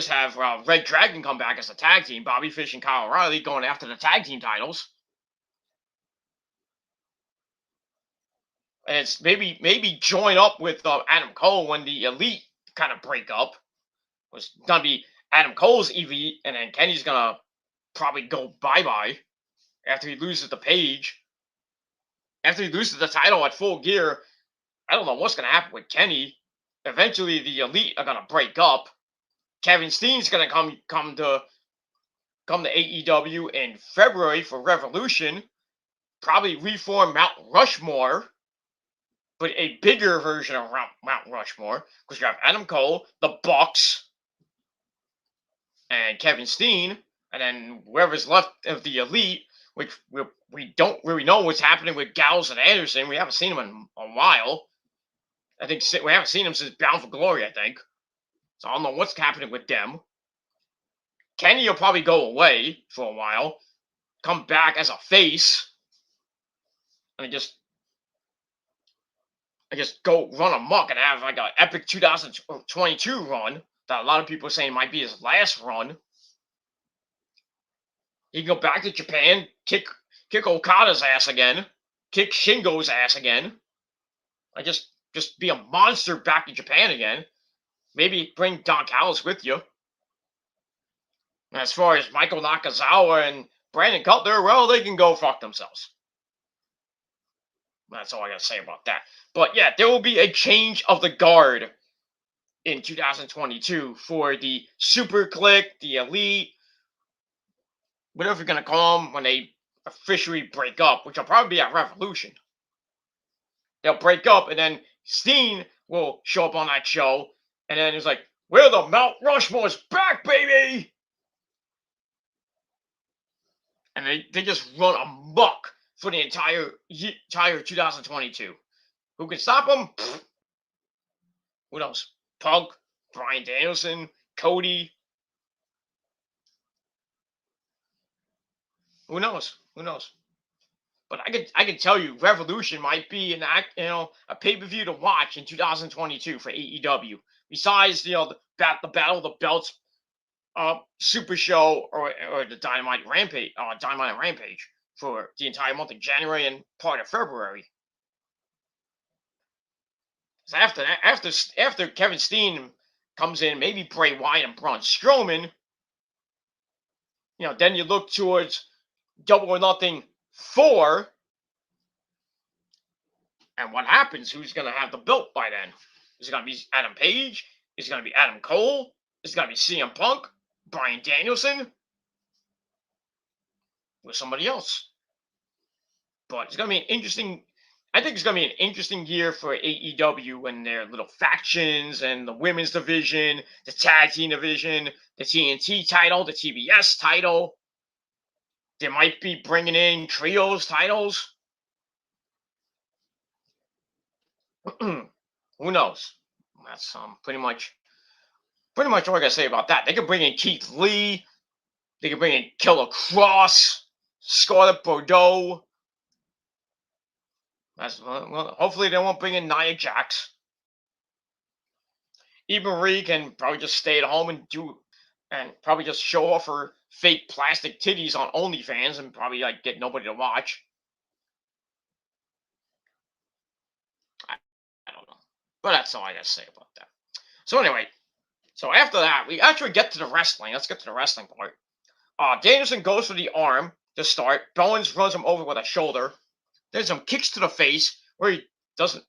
have Red Dragon come back as a tag team. Bobby Fish and Kyle O'Reilly going after the tag team titles. And it's maybe join up with Adam Cole when the Elite kind of break up. It's gonna be Adam Cole's Elite, and then Kenny's gonna probably go bye-bye after he loses the Page. After he loses the title at Full Gear, I don't know what's gonna happen with Kenny. Eventually, the Elite are gonna break up. Kevin Steen's gonna come to AEW in February for Revolution. Probably reform Mount Rushmore, but a bigger version of Mount Rushmore, because you have Adam Cole, the Bucks, and Kevin Steen, and then whoever's left of the Elite, which we don't really know what's happening with Gallows and Anderson. We haven't seen them in a while. I think we haven't seen them since Bound for Glory, I think. So I don't know what's happening with them. Kenny will probably go away for a while, come back as a face, and just go run amok and have like an epic 2022 run that a lot of people are saying might be his last run. He can go back to Japan, kick Okada's ass again, kick Shingo's ass again. I just be a monster back in Japan again. Maybe bring Don Callis with you. And as far as Michael Nakazawa and Brandon Cutler, well, they can go fuck themselves. That's all I gotta say about that. But yeah, there will be a change of the guard in 2022 for the Super Click, the Elite, whatever you're gonna call them when they officially break up, which will probably be at Revolution. They'll break up, and then Steen will show up on that show, and then it's like, we're the Mount Rushmore's back, baby! And they just run amok for the entire 2022. Who can stop them? Who knows? Punk, Bryan Danielson, Cody. Who knows? Who knows? But I can tell you, Revolution might be a pay-per-view to watch in 2022 for AEW. Besides the Battle of the Belts Super Show or the Dynamite Rampage for the entire month of January and part of February. So after Kevin Steen comes in, maybe Bray Wyatt and Braun Strowman, then you look towards Double or Nothing 4. And what happens? Who's going to have the belt by then? Is it going to be Adam Page? Is it going to be Adam Cole? Is it going to be CM Punk? Bryan Danielson? Or somebody else? But it's going to be I think it's going to be an interesting year for AEW and their little factions and the women's division, the tag team division, the TNT title, the TBS title. They might be bringing in trios titles. Who knows? That's pretty much all I gotta say about that. They could bring in Keith Lee. They could bring in Killer Cross, Scarlett Bordeaux. Hopefully they won't bring in Nia Jax. Eva Marie can probably just stay at home and probably just show off her fake plastic titties on OnlyFans and probably get nobody to watch. I don't know. But that's all I gotta say about that. So anyway, after that, we actually get to the wrestling. Let's get to the wrestling part. Danielson goes for the arm to start. Bowens runs him over with a shoulder. There's some kicks to the face where he doesn't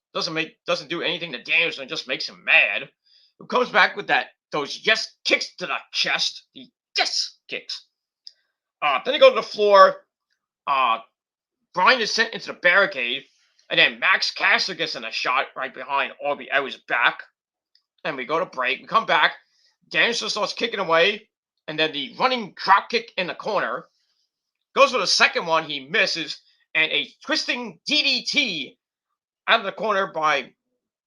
do anything to Danielson, just makes him mad. Who comes back with those yes kicks to the chest, the yes kicks. Then they go to the floor. Bryan is sent into the barricade. And then Max Caster gets in a shot right behind Aubrey Edwards' back. And we go to break. We come back. Danielson starts kicking away. And then the running drop kick in the corner. Goes for the second one. He misses. And a twisting DDT out of the corner by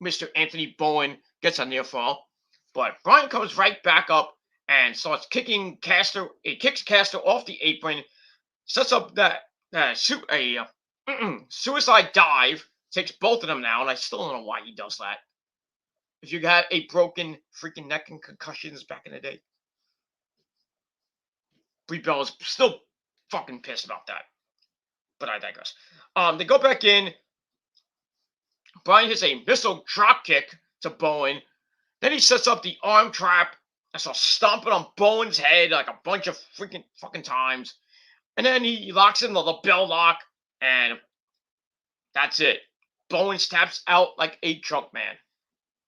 Mr. Anthony Bowen gets a near fall. But Bryan comes right back up and starts kicking Caster. He kicks Caster off the apron. Sets up that suicide dive. Takes both of them now. And I still don't know why he does that. If you got a broken freaking neck and concussions back in the day. Brie Bell is still fucking pissed about that. But I digress. They go back in. Bryan hits a missile drop kick to Bowen. Then he sets up the arm trap and starts stomping on Bowen's head like a bunch of freaking fucking times. And then he locks in the bell lock. And that's it. Bowen taps out like a drunk man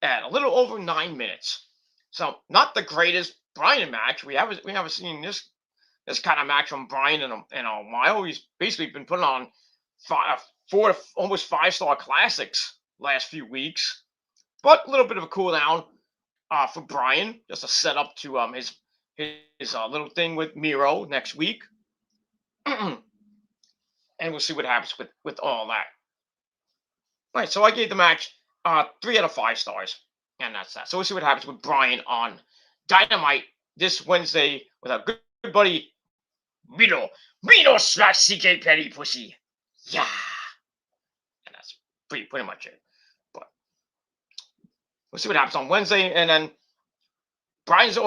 at a little over 9 minutes. So not the greatest Bryan match. We haven't seen this kind of match from Bryan in a while. He's basically been putting on 4 to almost 5-star classics last few weeks. But a little bit of a cool down for Bryan, just a setup to his little thing with Miro next week. And we'll see what happens with all that. All right, so I gave the match 3 out of 5 stars, and that's that. So we'll see what happens with Bryan on Dynamite this Wednesday with our good buddy Miro slash CK Petty Pussy. Yeah. And that's pretty much it. But we'll see what happens on Wednesday, and then Bryan's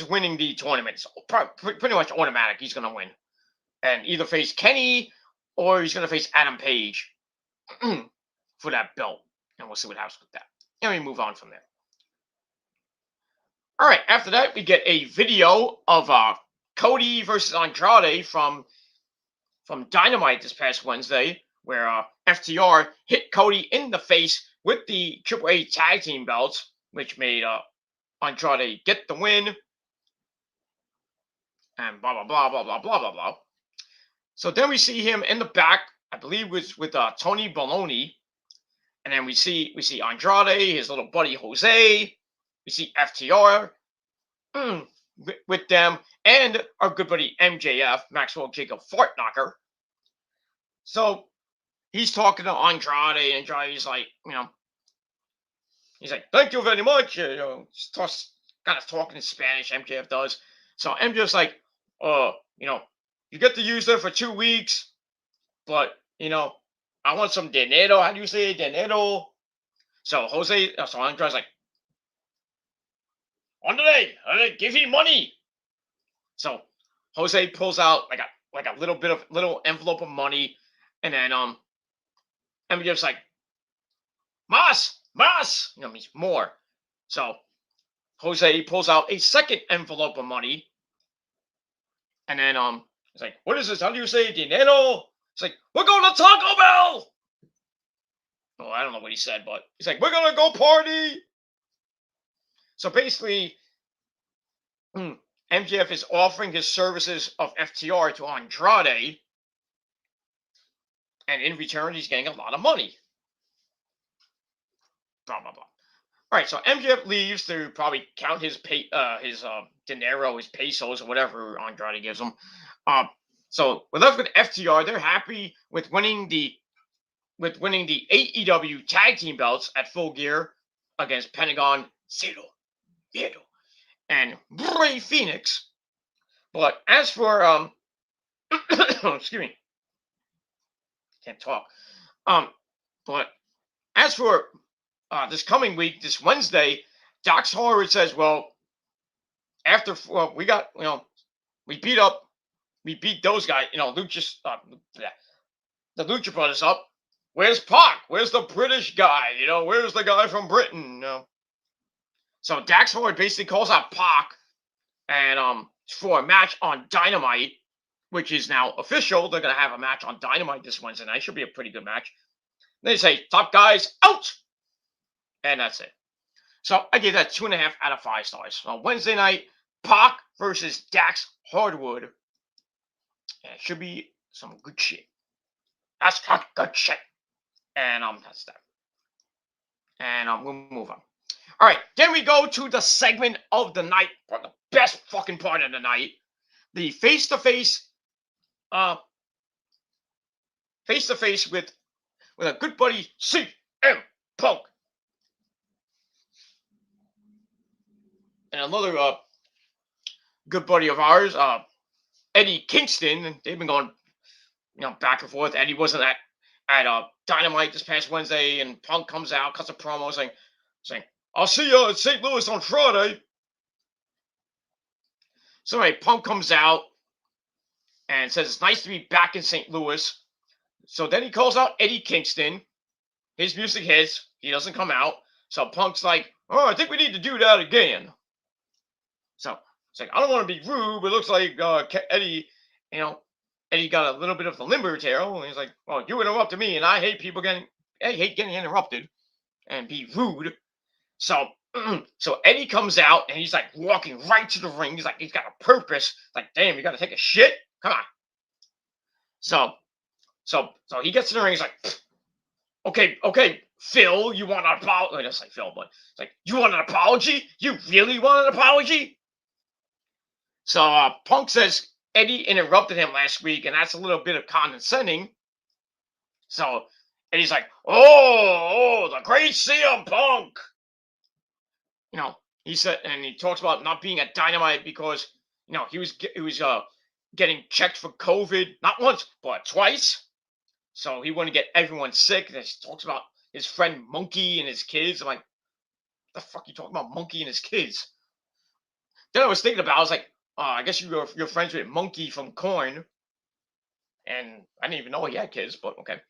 winning the tournament. So pretty much automatic. He's gonna win, and either face Kenny or he's gonna face Adam Page for that belt, and we'll see what happens with that. And we move on from there. All right. After that, we get a video of Cody versus Andrade from Dynamite this past Wednesday, where FTR hit Cody in the face with the AAA tag team belts, which made Andrade get the win. And blah, blah, blah, blah, blah, blah, blah, blah. So then we see him in the back, I believe was with Tony Baloney. And then we see Andrade, his little buddy Jose. We see FTR with them, and our good buddy MJF, Maxwell Jacob Fartknocker. So he's talking to Andrade, and Andrade's like, he's like, thank you very much. Kind of talking in Spanish, MJF does. So MJF's like, you get to use them for 2 weeks, but, I want some dinero. How do you say dinero? So Andrade's like, Andrade, give me money. So Jose pulls out like a little envelope of money, and then MJF's like, Mas, means more. So Jose pulls out a second envelope of money, and then he's like, what is this? How do you say dinero? It's like, we're going to Taco Bell. Oh, I don't know what he said, but he's like, we're going to go party. So basically, MJF is offering his services of FTR to Andrade, and in return, he's getting a lot of money. Blah, blah, blah. All right, so MJF leaves to probably count his dinero, his pesos, or whatever Andrade gives him. So we're left with FTR. They're happy with winning the AEW tag team belts at Full Gear against Pentagon, Zero, Miedo, and Rey Fenix. But as for excuse me, can't talk. But as for this coming week, this Wednesday, Dax Harwood says, well, we beat those guys, the Lucha Brothers up. Where's Pac? Where's the British guy? Where's the guy from Britain? So Dax Harwood basically calls out Pac and for a match on Dynamite, which is now official. They're gonna have a match on Dynamite this Wednesday night. Should be a pretty good match. They say top guys out, and that's it. So I gave that 2.5 out of 5 stars. So Wednesday night, Pac versus Dax Harwood. Yeah, it should be some good shit. That's not good shit. And that's that. And we'll move on. All right, then we go to the segment of the night, or the best fucking part of the night, the face-to-face with a good buddy, CM Punk, and another good buddy of ours, Eddie Kingston. And they've been going, back and forth. Eddie wasn't at Dynamite this past Wednesday, and Punk comes out, cuts a promo saying, "I'll see you at St. Louis on Friday." So anyway, Punk comes out and says it's nice to be back in St. Louis. So then he calls out Eddie Kingston. His music hits. He doesn't come out. So Punk's like, "Oh, I think we need to do that again." So it's like, I don't want to be rude, but it looks like Eddie, Eddie got a little bit of the limber tail. And he's like, "Well, you interrupted me, and I hate getting interrupted and be rude." So Eddie comes out, and he's like walking right to the ring. He's got a purpose. Like, damn, you got to take a shit? Come on. So he gets in the ring. He's like, okay, Phil, you want an apology? I don't say Phil, but it's like, you want an apology? You really want an apology? So Punk says Eddie interrupted him last week, and that's a little bit of condescending. So Eddie's like, oh, the great CM Punk. He said, and he talks about not being at Dynamite because he was getting checked for COVID, not once but twice. So he wanted to get everyone sick. And he talks about his friend Monkey and his kids. I'm like, what the fuck are you talking about, Monkey and his kids? Then I was thinking about, I was like, I guess you're friends with Monkey from Korn. And I didn't even know he had kids, but okay.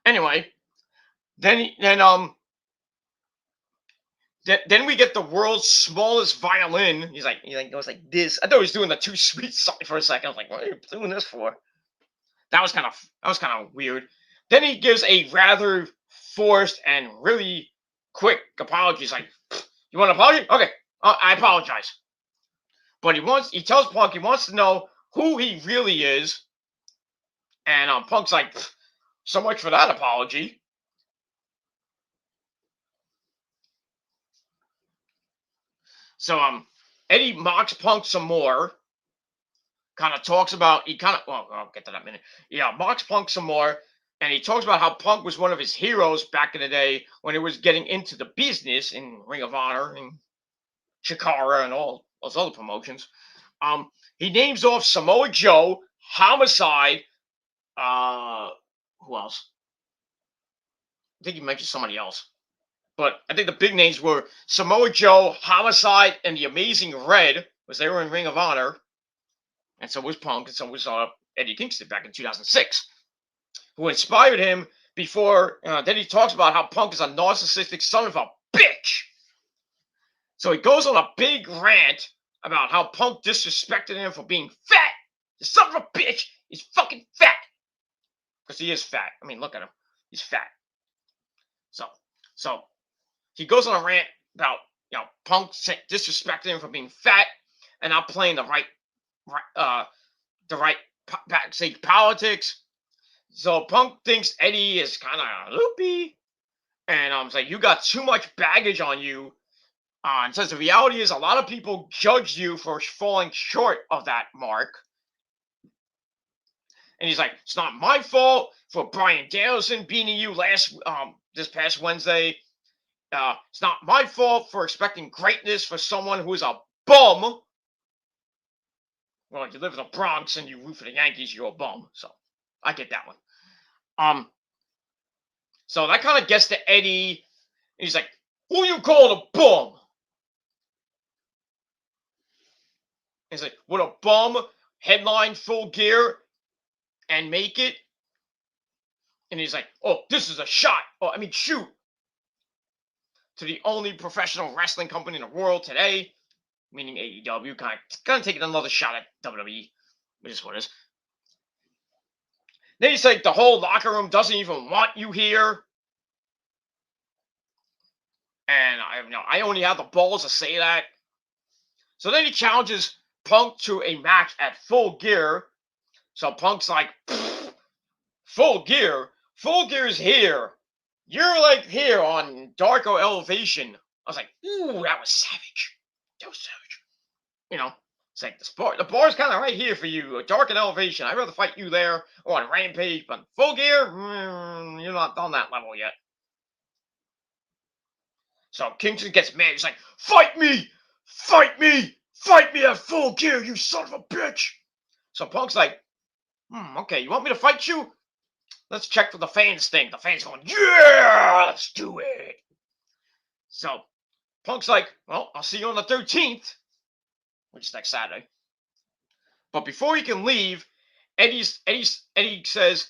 Anyway, then we get the world's smallest violin. He goes like this. I thought he was doing the Too Sweet song for a second. I was like, what are you doing this for? That was kind of weird. Then he gives a rather forced and really quick apology. He's like, you want an apology? Okay, I apologize. But he tells Punk he wants to know who he really is. And Punk's like, so much for that apology. So Eddie mocks Punk some more. Kind of talks about, I'll get to that in a minute. Yeah, mocks Punk some more. And he talks about how Punk was one of his heroes back in the day when he was getting into the business in Ring of Honor and Chikara and all those other promotions. He names off Samoa Joe, Homicide, who else? I think he mentioned somebody else. But I think the big names were Samoa Joe, Homicide, and the Amazing Red, because they were in Ring of Honor. And so was Punk, and so was Eddie Kingston back in 2006, who inspired him before. Then he talks about how Punk is a narcissistic son of a bitch. So he goes on a big rant about how Punk disrespected him for being fat. The son of a bitch is fucking fat. Because he is fat. I mean, look at him. He's fat. So he goes on a rant about Punk disrespecting him for being fat and not playing the right backstage politics. So Punk thinks Eddie is kind of loopy, and I'm like, you got too much baggage on you. And says the reality is a lot of people judged you for falling short of that mark. And he's like, it's not my fault for Bryan Danielson beating you this past Wednesday. It's not my fault for expecting greatness for someone who is a bum. Well, if you live in the Bronx and you root for the Yankees, you're a bum. So I get that one. So that kind of gets to Eddie. He's like, who you calling a bum? He's like, would a bum headline Full Gear and make it? And he's like, oh, this is a shot. Oh, I mean, shoot. To the only professional wrestling company in the world today, meaning AEW, kind of taking another shot at WWE, which is what it is. Then he's like, the whole locker room doesn't even want you here. And I only have the balls to say that. So then he challenges Punk to a match at Full Gear. So Punk's like, Full Gear? Full Gear's here. You're like here on Darko Elevation. I was like, ooh, that was savage. That was savage. You know, it's like the bar's kind of right here for you. Dark and Elevation. I'd rather fight you there or on Rampage, but Full Gear, you're not on that level yet. So Kingston gets mad. He's like, fight me! Fight me! Fight me at Full Gear, you son of a bitch! So Punk's like, okay, you want me to fight you? Let's check for the fans thing. The fans going, yeah, let's do it. So Punk's like, well, I'll see you on the 13th, which is next Saturday. But before he can leave, Eddie says,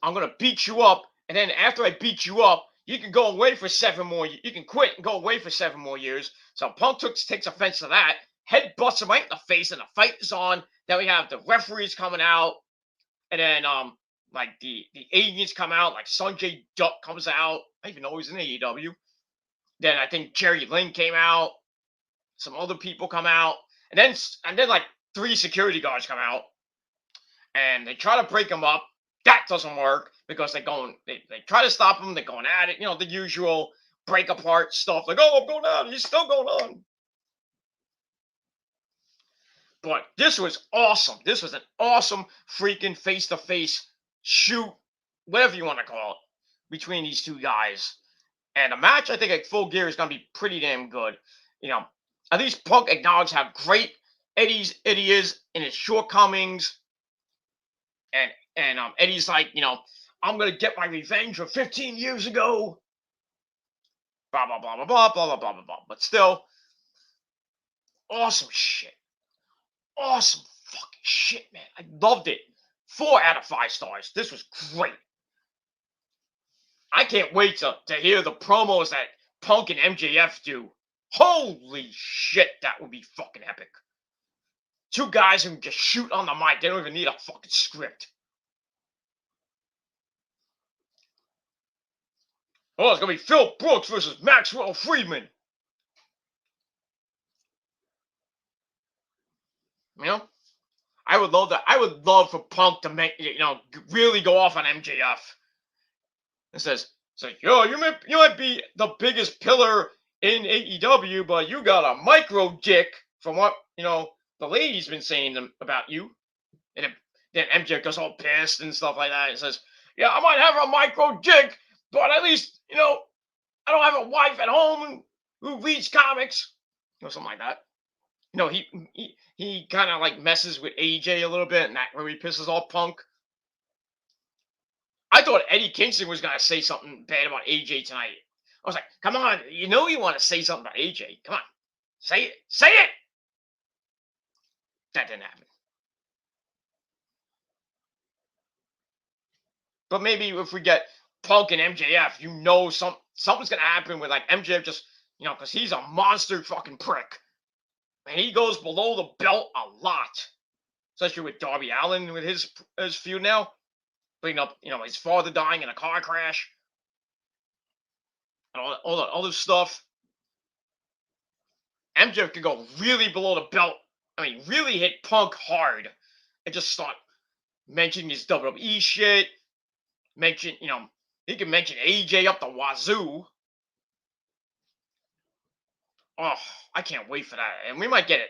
I'm gonna beat you up, and then after I beat you up, you can go away for 7 more. You can quit and go away for 7 more years. So Punk takes offense to that. Head busts him right in the face, and the fight is on. Then we have the referees coming out, and then like the agents come out, like Sanjay Dutt comes out. I didn't even know he was in AEW. Then I think Jerry Lynn came out. Some other people come out, and then like 3 security guards come out, and they try to break him up. That doesn't work because they try to stop him. They're going at it, the usual break apart stuff. Like, oh, I'm going on. He's still going on. But this was awesome. This was an awesome freaking face-to-face shoot, whatever you want to call it, between these 2 guys. And the match, I think, at Full Gear is going to be pretty damn good. At least Punk acknowledged how great Eddie is in his shortcomings. And Eddie's like, I'm going to get my revenge of 15 years ago. Blah, blah, blah, blah, blah, blah, blah, blah, blah, blah. But still, awesome shit. Awesome fucking shit, man. I loved it. 4 out of 5 stars. This was great. I can't wait to hear the promos that Punk and MJF do. Holy shit, that would be fucking epic. 2 guys who can just shoot on the mic. They don't even need a fucking script. Oh, it's going to be Phil Brooks versus Maxwell Friedman. I would love that. I would love for Punk to make, really go off on MJF. It says, yo, you might be the biggest pillar in AEW, but you got a micro dick from what, the lady's been saying about you. And then MJF goes all pissed and stuff like that. It says, yeah, I might have a micro dick, but at least, I don't have a wife at home who reads comics. Something like that. He kind of like messes with AJ a little bit, and that really pisses off Punk. I thought Eddie Kingston was going to say something bad about AJ tonight. I was like, come on, you want to say something about AJ. Come on, say it. Say it! That didn't happen. But maybe if we get Punk and MJF, something's going to happen with like MJF just, because he's a monster fucking prick. And he goes below the belt a lot. Especially with Darby Allin with his feud now. Bringing up, his father dying in a car crash. And all the other stuff. MJF could go really below the belt. I mean, really hit Punk hard. And just start mentioning his WWE shit. He can mention AJ up the wazoo. Oh, I can't wait for that. And we might get it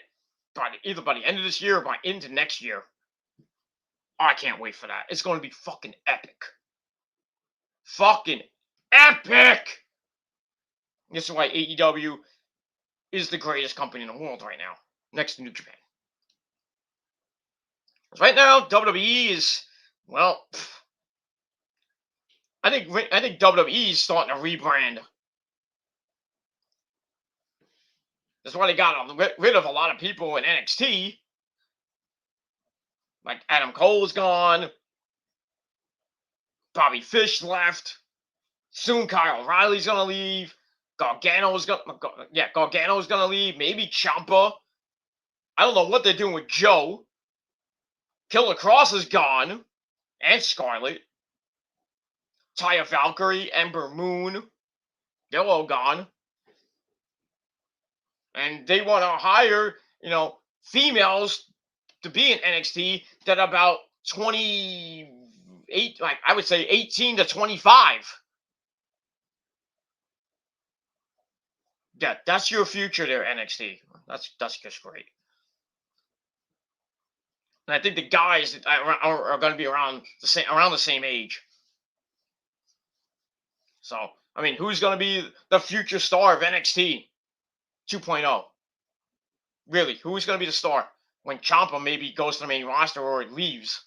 either by the end of this year or by into next year. Oh, I can't wait for that. It's going to be fucking epic. Fucking epic! This is why AEW is the greatest company in the world right now. Next to New Japan. Right now, WWE is, well, I think WWE is starting to rebrand. That's why they got rid of a lot of people in NXT. Like Adam Cole's gone. Bobby Fish left. Soon Kyle O'Reilly's gonna leave. Gargano's gonna leave. Maybe Ciampa. I don't know what they're doing with Joe. Killer Cross is gone. And Scarlett. Taya Valkyrie, Ember Moon. They're all gone. And they want to hire, females to be in NXT that are about 20, I would say 18 to 25. Yeah, that's your future there, NXT. That's just great. And I think the guys are going to be around the same age. So, I mean, who's going to be the future star of NXT 2.0? Really, who's going to be the star when Ciampa maybe goes to the main roster or leaves?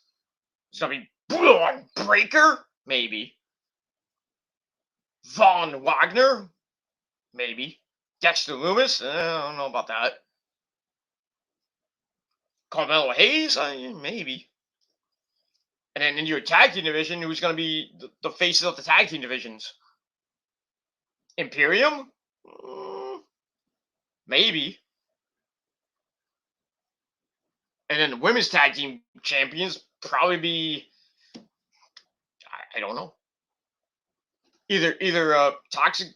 It's going to be Braun Breaker, maybe. Von Wagner, maybe. Dexter Loomis, I don't know about that. Carmelo Hayes, maybe. And then in your tag team division, who's going to be the faces of the tag team divisions? Imperium? Maybe. And then the women's tag team champions probably be, I don't know. Either Toxic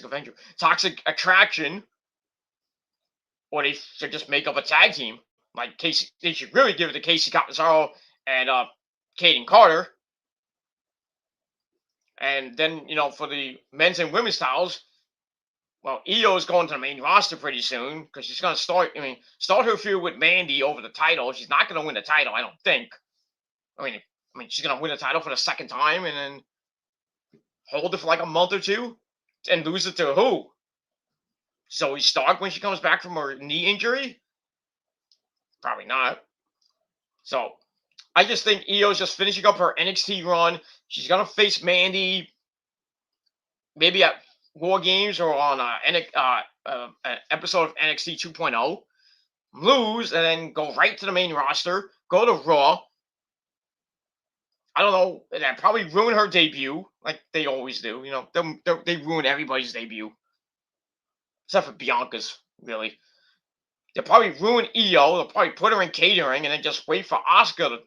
Avenger, Toxic Attraction, or they should just make up a tag team. Like Casey, they should really give it to Casey Catanzaro and Kaden Carter. And then, for the men's and women's titles, well, Io is going to the main roster pretty soon because she's going to start her feud with Mandy over the title. She's not going to win the title, I don't think. I mean, she's going to win the title for the second time and then hold it for like a month or two and lose it to who? Zoe Stark when she comes back from her knee injury? Probably not. So, I just think Io's just finishing up her NXT run. She's going to face Mandy maybe at War Games or on an episode of NXT 2.0. Lose and then go right to the main roster. Go to Raw. I don't know. That probably ruin her debut like they always do. They ruin everybody's debut. Except for Bianca's, really. They'll probably ruin Io. They'll probably put her in catering and then just wait for Asuka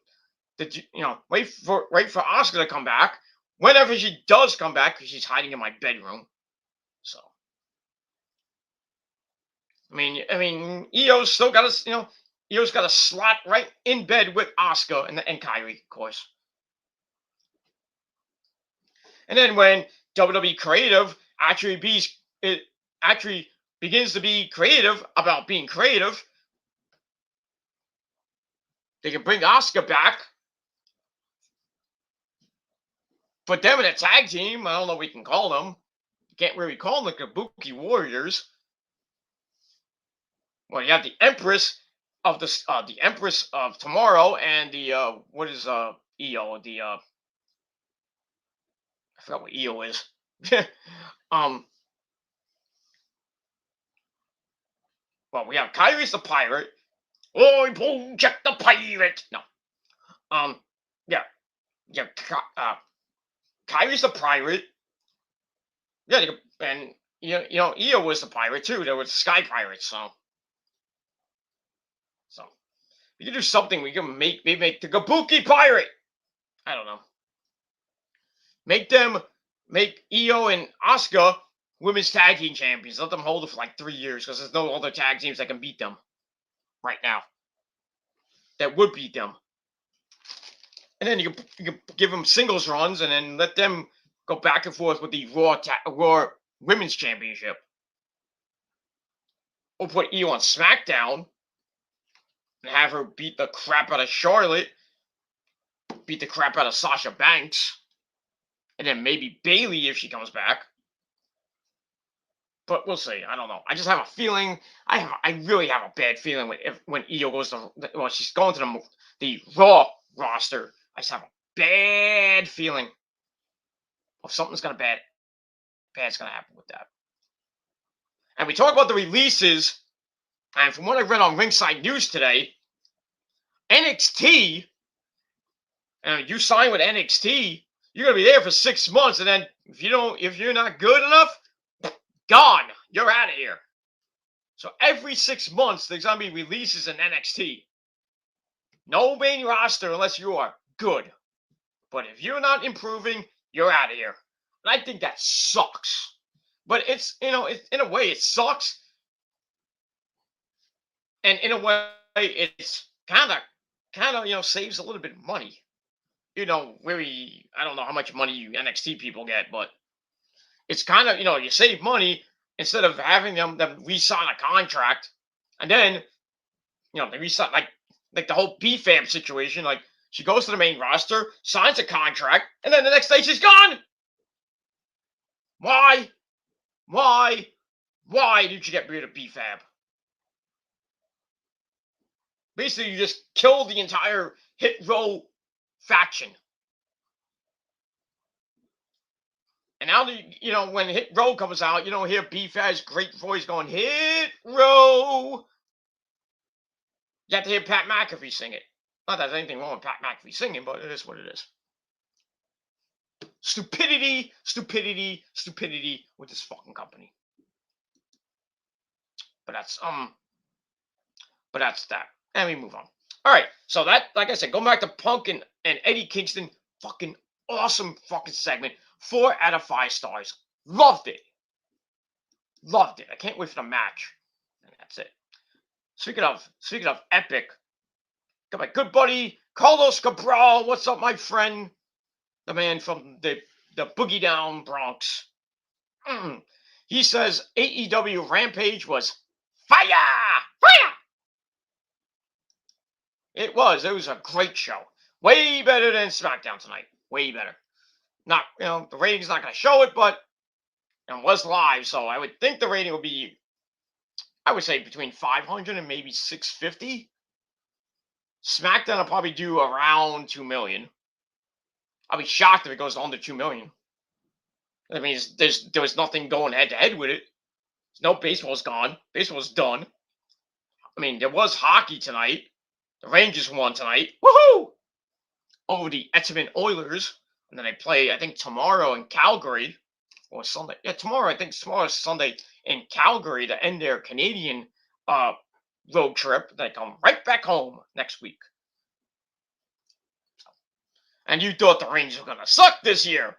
wait for Asuka to come back. Whenever she does come back, because she's hiding in my bedroom. So, I mean, Io's still got Io's got a slot right in bed with Asuka and Kyrie, of course. And then when WWE Creative actually begins to be creative about being creative, they can bring Asuka back. Put them in a tag team. I don't know what we can call them. You can't really call them the Kabuki Warriors. Well, you have the Empress of Tomorrow and the what is Io? I forgot what Io is. Well, we have Kyrie's the Pirate. Oh, Jack the Pirate. No. Yeah. Kyrie's the Pirate. Yeah, and Io was the pirate too. There were Sky Pirates, so we can do something. We can make the Kabuki Pirate. I don't know. Make Io and Asuka women's tag team champions. Let them hold it for like 3 years because there's no other tag teams that can beat them right now. That would beat them. And then you can give them singles runs and then let them go back and forth with the Raw Women's Championship. Or put Io on Smackdown and have her beat the crap out of Charlotte, beat the crap out of Sasha Banks, and then maybe Bayley if she comes back. But we'll see. I don't know. I just have a feeling. I really have a bad feeling when Io goes to she's going to the Raw roster. I just have a bad feeling of something's bad's gonna happen with that. And we talk about the releases, and from what I read on Ringside News today, NXT, and you sign with NXT, you're gonna be there for 6 months, and then if you're not good enough, gone. You're out of here. So every 6 months, there's gonna be releases in NXT. No main roster unless you are good. But if you're not improving, you're out of here. And I think that sucks. But it's in a way it sucks. And in a way it's kind of saves a little bit of money. very, I don't know how much money you NXT people get, but it's kind of, you save money instead of having them re-sign a contract, and then, they re-sign, like the whole BFAM situation. Like, she goes to the main roster, signs a contract, and then the next day she's gone. Why? Why? Why did you get rid of BFAB? Basically, you just killed the entire Hit Row faction. And now, when Hit Row comes out, you don't hear BFAB's great voice going, Hit Row. You have to hear Pat McAfee sing it. Not that there's anything wrong with Pat McAfee singing, but it is what it is. Stupidity, stupidity, stupidity with this fucking company. But that's that. And we move on. All right, so that, like I said, going back to Punk and Eddie Kingston, fucking awesome fucking segment. 4 out of 5 stars. Loved it. Loved it. I can't wait for the match. And that's it. Speaking of epic, got my good buddy Carlos Cabral. What's up, my friend? The man from the Boogie Down Bronx. He says AEW Rampage was fire! Fire! It was a great show. Way better than Smackdown tonight. Way better. Not, the rating's not going to show it, but it was live, so I would think the rating would be, I would say, between 500 and maybe 650. Smackdown will probably do around 2 million. I'll be shocked if it goes under 2 million. I mean, there was nothing going head-to-head with it. No, baseball's gone. Baseball's done. I mean, there was hockey tonight. The Rangers won tonight. Woohoo! Over the Edmonton Oilers. And then they play, I think, tomorrow in Calgary. Or Sunday. Yeah, tomorrow. I think tomorrow's Sunday in Calgary to end their Canadian road trip. They come right back home next week. And you thought the Rangers were going to suck this year.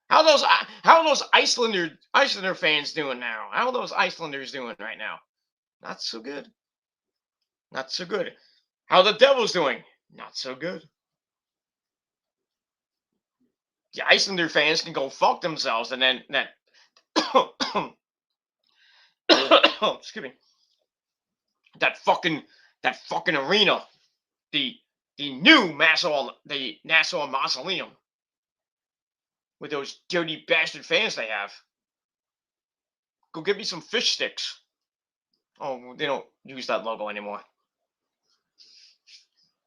How are those Icelander fans doing now? How are those Icelanders doing right now? Not so good. Not so good. How are the Devils doing? Not so good. The Icelander fans can go fuck themselves, and then that excuse me. That fucking arena, the new Nassau Mausoleum, with those dirty bastard fans they have. Go get me some fish sticks. Oh, they don't use that logo anymore.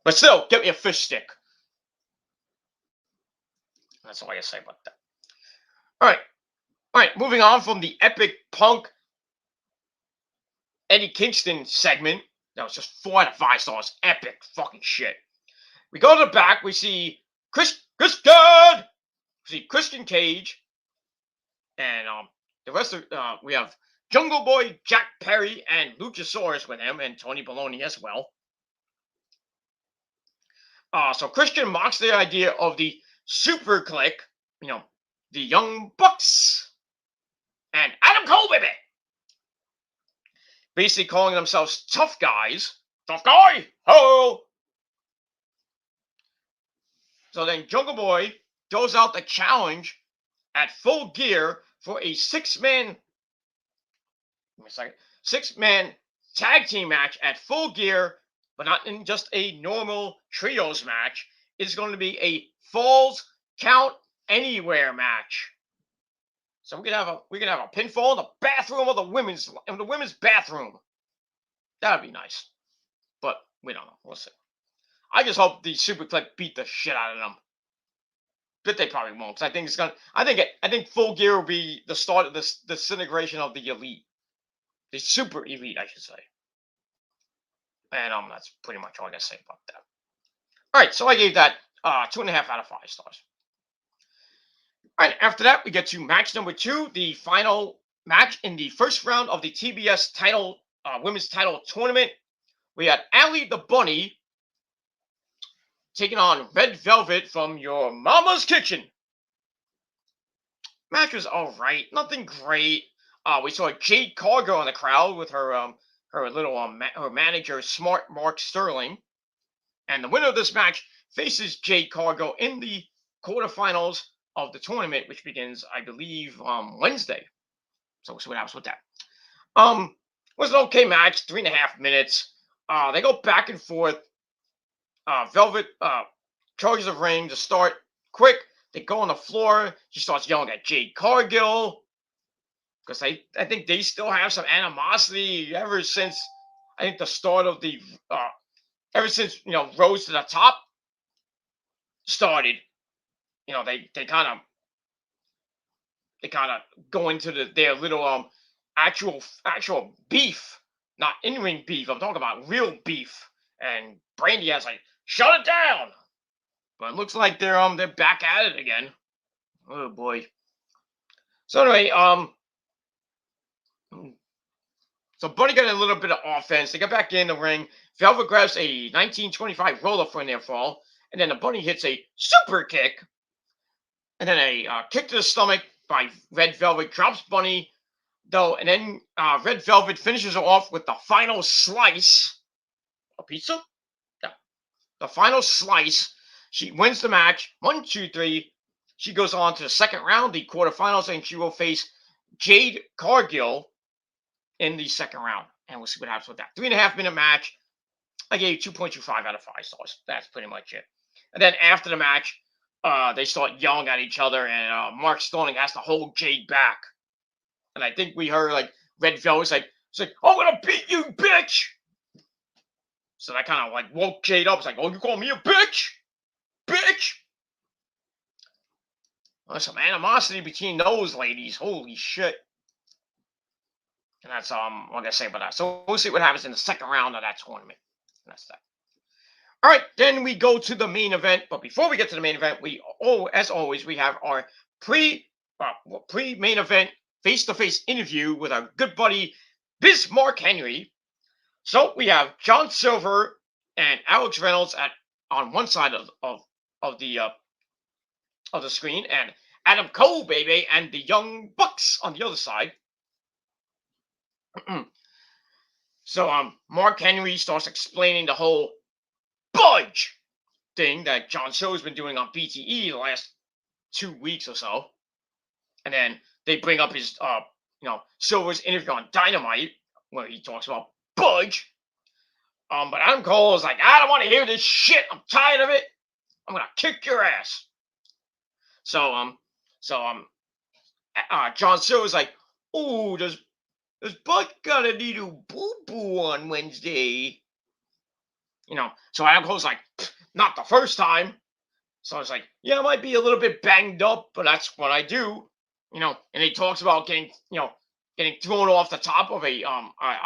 But still, get me a fish stick. That's all I gotta say about that. All right. Moving on from the epic Punk Eddie Kingston segment. That was just 4 out of 5 stars. Epic fucking shit. We go to the back. We see Christian Cage, and the rest of we have Jungle Boy, Jack Perry, and Luchasaurus with him, and Tony Baloney as well. So Christian mocks the idea of the Super Clique, the Young Bucks, and Adam Cole, baby. Basically calling themselves tough guys. Tough guy! Ho! So then Jungle Boy throws out the challenge at Full Gear for a 6-man tag team match at Full Gear, but not in just a normal trios match. It's going to be a Falls Count Anywhere match. So we can have a pinfall in the bathroom of the women's bathroom. That'd be nice, but we don't know. We'll see. I just hope the Super Clique beat the shit out of them, but they probably won't. I think I think Full Gear will be the start of the disintegration of the Elite, the Super Elite, I should say. And that's pretty much all I gotta say about that. All right, so I gave that 2.5 out of 5 stars. All right, after that, we get to match number 2, the final match in the first round of the TBS title, women's title tournament. We had Allie the Bunny taking on Red Velvet from Your Mama's Kitchen. Match was all right, nothing great. We saw Jade Cargo in the crowd with her little her manager, Smart Mark Sterling. And the winner of this match faces Jade Cargill in the quarterfinals of the tournament, which begins, I believe, Wednesday. So we'll see what happens with that. It was an okay match, 3.5 minutes. They go back and forth. Velvet charges of ring to start quick. They go on the floor. She starts yelling at Jade Cargill because I think they still have some animosity ever since I think the start of the ever since Rose to the Top started. They kind of go into their little actual beef, not in-ring beef. I'm talking about real beef. And Brandy has like, shut it down. But it looks like they're back at it again. Oh boy. So anyway, so Bunny got a little bit of offense. They got back in the ring. Velvet grabs a 1925 roller for a near fall, and then the Bunny hits a super kick, and then a kick to the stomach by Red Velvet drops Bunny, though, and then Red Velvet finishes her off with the final slice. A pizza? Yeah. The final slice. She wins the match. 1, 2, 3. She goes on to the second round, the quarterfinals, and she will face Jade Cargill in the second round. And we'll see what happens with that. 3.5 minute match. I gave 2.25 out of 5 stars. That's pretty much it. And then after the match, they start yelling at each other, and Mark Sterling has to hold Jade back. And I think we heard like Red Velvet's like, I'm gonna beat you, bitch. So that kind of like woke Jade up. It's like, oh, you call me a bitch? Bitch! There's some animosity between those ladies. Holy shit. And that's what I gotta say about that. So we'll see what happens in the second round of that tournament. And that's that. All right, then we go to the main event. But before we get to the main event, as always, we have our pre-main event face-to-face interview with our good buddy Bismarck Henry. So we have John Silver and Alex Reynolds on one side of the screen, and Adam Cole, baby, and the Young Bucks on the other side. So Mark Henry starts explaining the whole budge thing that John Silver's been doing on BTE the last 2 weeks or so. And then they bring up his Silver's interview on Dynamite where he talks about budge. But Adam Cole is like, I don't want to hear this shit. I'm tired of it. I'm gonna kick your ass. So John Silver's like, oh, does Bud gotta need a boo-boo on Wednesday? So Adam Cole's like, not the first time. So it's like, yeah, I might be a little bit banged up, but that's what I do. And he talks about getting thrown off the top of a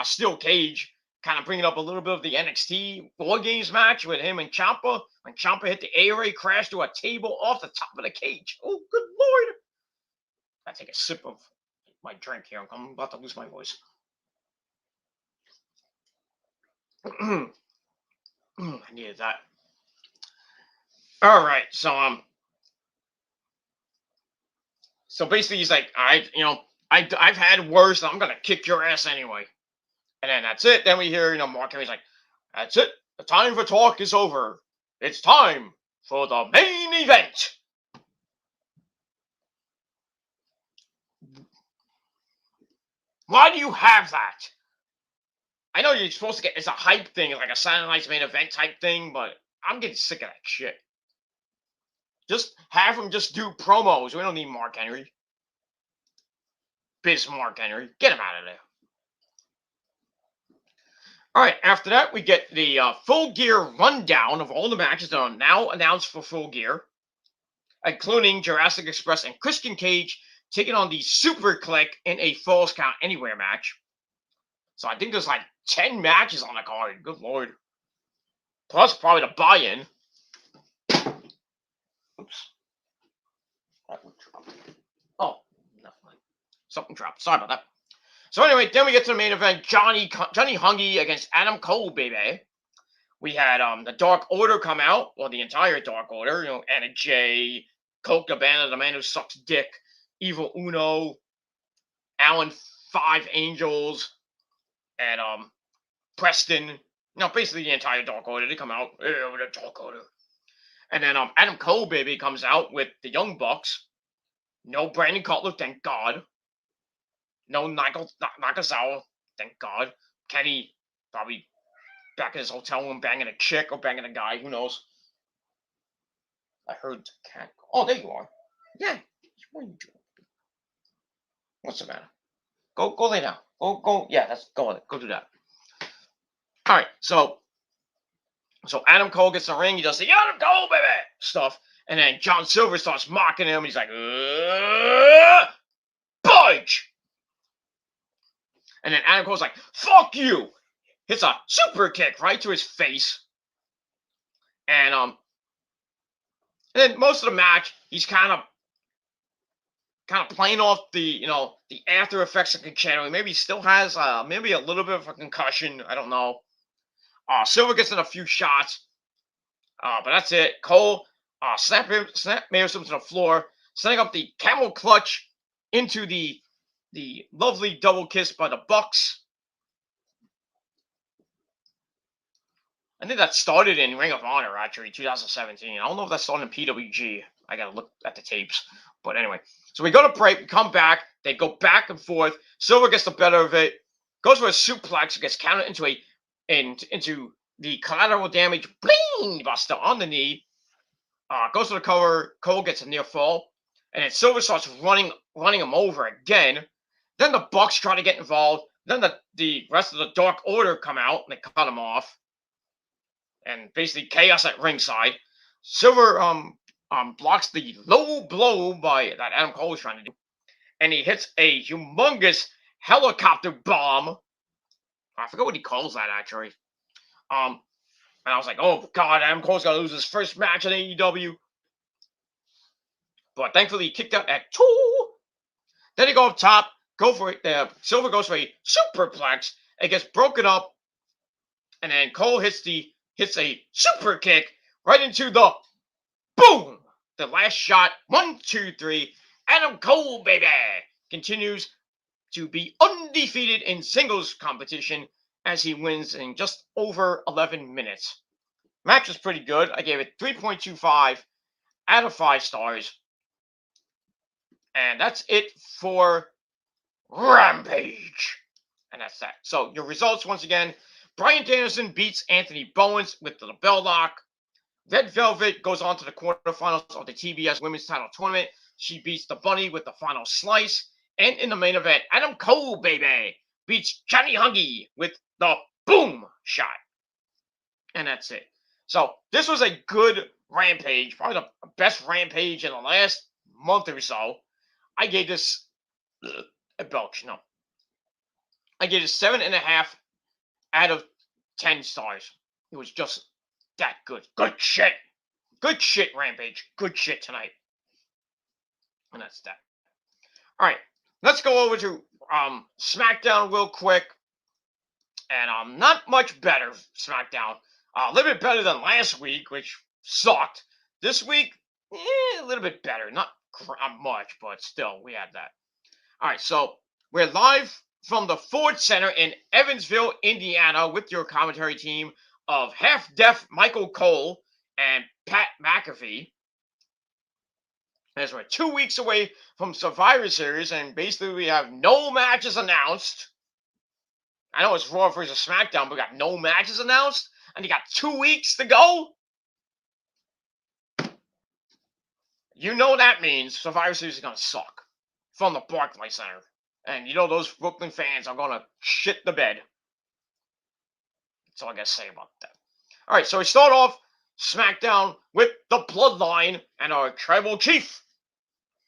steel cage, kind of bringing up a little bit of the NXT War Games match with him and Ciampa. When Ciampa hit the ARA, crashed to a table off the top of the cage. Oh, good Lord. I take a sip of my drink here. I'm about to lose my voice. I needed that. All right, so basically he's like, I've had worse. I'm gonna kick your ass anyway. And then that's it. Then we hear Mark Henry's like, that's it. The time for talk is over. It's time for the main event. Why do you have that? I know you're supposed to it's a hype thing, like a Saturday Night's main event type thing, but I'm getting sick of that shit. Just have him just do promos. We don't need Mark Henry. Bismarck Henry. Get him out of there. All right, after that, we get the Full Gear rundown of all the matches that are now announced for Full Gear, including Jurassic Express and Christian Cage taking on the Super Click in a Falls Count Anywhere match. So I think there's like 10 matches on the card. Good Lord. Plus probably the buy-in. Oops. Oh, no. Something dropped. Sorry about that. So anyway, then we get to the main event. Johnny Hungy against Adam Cole, baby. We had the Dark Order come out. Well, the entire Dark Order. Anna Jay, Colt Cabana, the man who sucks dick, Evil Uno, Alan 5 Angels, and Preston, basically the entire Dark Order. They come out, yeah, with the Dark Order. And then Adam Cole, baby, comes out with the Young Bucks. No Brandon Cutler, thank God. No Nakazawa, thank God. Kenny probably back in his hotel room banging a chick or banging a guy, who knows. I heard cat. Oh, there you are. Yeah. What are you doing? What's the matter? Go lay down. Go. Yeah, go do that. All right, so Adam Cole gets in the ring. He does the Adam Cole, baby, stuff. And then John Silver starts mocking him. He's like, budge! And then Adam Cole's like, fuck you! Hits a super kick right to his face. And then most of the match, he's kind of playing off the after effects of concussion. Maybe he still has maybe a little bit of a concussion. I don't know. Silver gets in a few shots. But that's it. Cole snap Mares him to the floor, setting up the camel clutch into the lovely double kiss by the Bucks. I think that started in Ring of Honor, actually, 2017. I don't know if that started in PWG. I gotta look at the tapes. But anyway, so we go to break, we come back, they go back and forth. Silver gets the better of it, goes for a suplex, gets counted into the collateral damage bling buster on the knee. Goes to the cover. Cole gets a near fall, and then Silver starts running him over again. Then the Bucks try to get involved. Then the rest of the Dark Order come out and they cut him off, and basically chaos at ringside. Silver blocks the low blow that Adam Cole is trying to do, and he hits a humongous helicopter bomb. I forget what he calls that actually. And I was like, oh, God, Adam Cole's going to lose his first match in AEW. But thankfully, he kicked out at 2. Then he go up top, go for it. Silver goes for a superplex. It gets broken up. And then Cole hits a super kick right into the boom. The last shot. 1, 2, 3. Adam Cole, baby, continues to be undefeated in singles competition as he wins in just over 11 minutes. Match was pretty good. I gave it 3.25 out of 5 stars. And that's it for Rampage. And that's that. So your results, once again, Bryan Danielson beats Anthony Bowens with the bell lock. Red Velvet goes on to the quarterfinals of the TBS Women's Title Tournament. She beats the Bunny with the final slice. And in the main event, Adam Cole, baby, beats Johnny Hungy with the boom shot. And that's it. So this was a good Rampage, probably the best Rampage in the last month or so. I gave this a belch. No, I gave it 7.5 out of 10 stars. It was just that good. Good shit. Good shit, Rampage. Good shit tonight. And that's that. All right, let's go over to Smackdown real quick. And not much better, Smackdown. A little bit better than last week, which sucked. This week, a little bit better. Not much, but still, we had that. All right, so we're live from the Ford Center in Evansville, Indiana, with your commentary team of half-deaf Michael Cole and Pat McAfee. As we're 2 weeks away from Survivor Series, and basically we have no matches announced. I know it's Raw versus SmackDown, but we got no matches announced, and you got 2 weeks to go. You know that means Survivor Series is going to suck from the Barclays Center. And you know those Brooklyn fans are going to shit the bed. That's all I got to say about that. All right, so we start off SmackDown with the Bloodline and our Tribal Chief,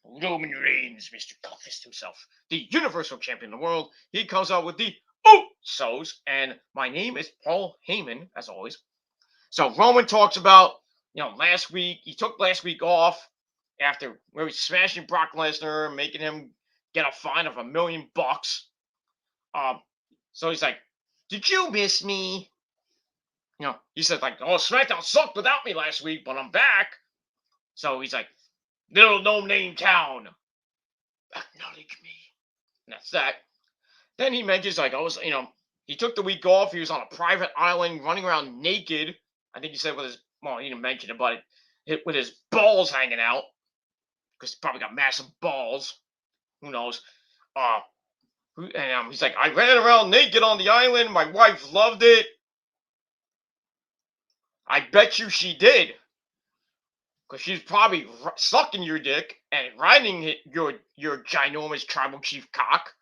Roman Reigns, Mr. Toughest himself, the Universal Champion of the world. He comes out with the Usos, and my name is Paul Heyman, as always. So Roman talks about, last week, he took last week off after where he's smashing Brock Lesnar, making him get a fine of $1 million. So he's like, did you miss me? He said, SmackDown sucked without me last week, but I'm back. So he's like, little no-name town, acknowledge me. And that's that. Then he mentions, he took the week off. He was on a private island running around naked. I think he said with his, well, he didn't mention it, but with his balls hanging out. Because he probably got massive balls. Who knows? And he's like, I ran around naked on the island. My wife loved it. I bet you she did. Because she's probably sucking your dick and riding your ginormous tribal chief cock.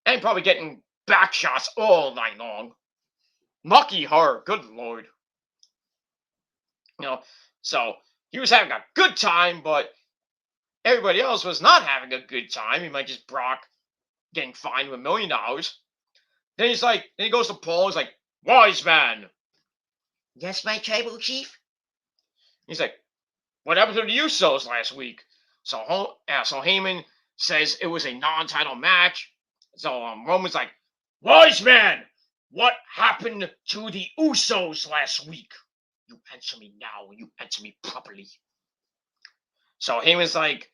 And probably getting back shots all night long. Lucky her. Good lord. So he was having a good time, but everybody else was not having a good time. He might just Brock getting fined with $1 million. Then he goes to Paul. He's like, wise man. Yes, my tribal chief? He's like, what happened to the Usos last week? So Heyman says it was a non-title match. So Roman's like, wise man, what happened to the Usos last week? You answer me now. You answer me properly. So Heyman's like,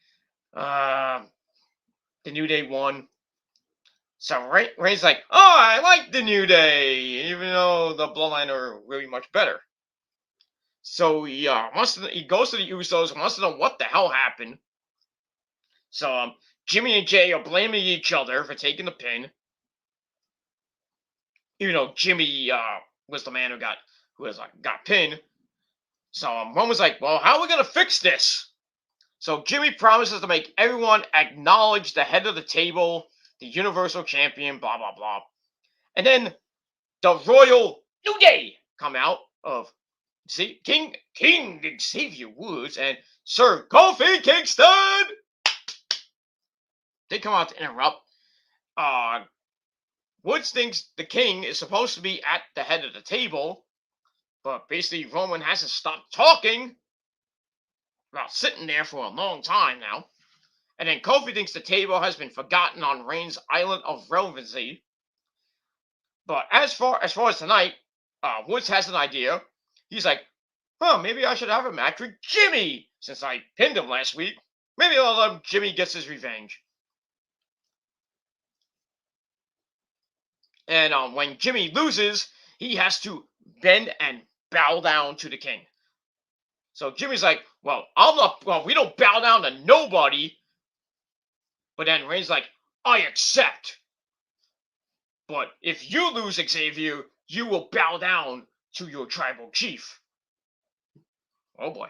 the New Day won. So Ray's like, oh, I like the New Day, even though the Bloodline are really much better. So he goes to the Usos and wants to know what the hell happened. So Jimmy and Jay are blaming each other for taking the pin. Even though Jimmy was the man who got pinned. So Roman was like, well, how are we gonna fix this? So Jimmy promises to make everyone acknowledge the head of the table, the Universal Champion, blah blah blah. And then the Royal New Day come out of King Xavier Woods and Sir Kofi Kingston. They come out to interrupt. Woods thinks the King is supposed to be at the head of the table, but basically Roman hasn't stopped talking about sitting there for a long time now. And then Kofi thinks the table has been forgotten on Reigns' island of relevancy. But as far as tonight, Woods has an idea. He's like, maybe I should have a match with Jimmy since I pinned him last week. Maybe I'll let Jimmy get his revenge. And when Jimmy loses, he has to bend and bow down to the King. So Jimmy's like, we don't bow down to nobody. But then Reigns like, I accept. But if you lose, Xavier, you will bow down to your tribal chief. Oh boy.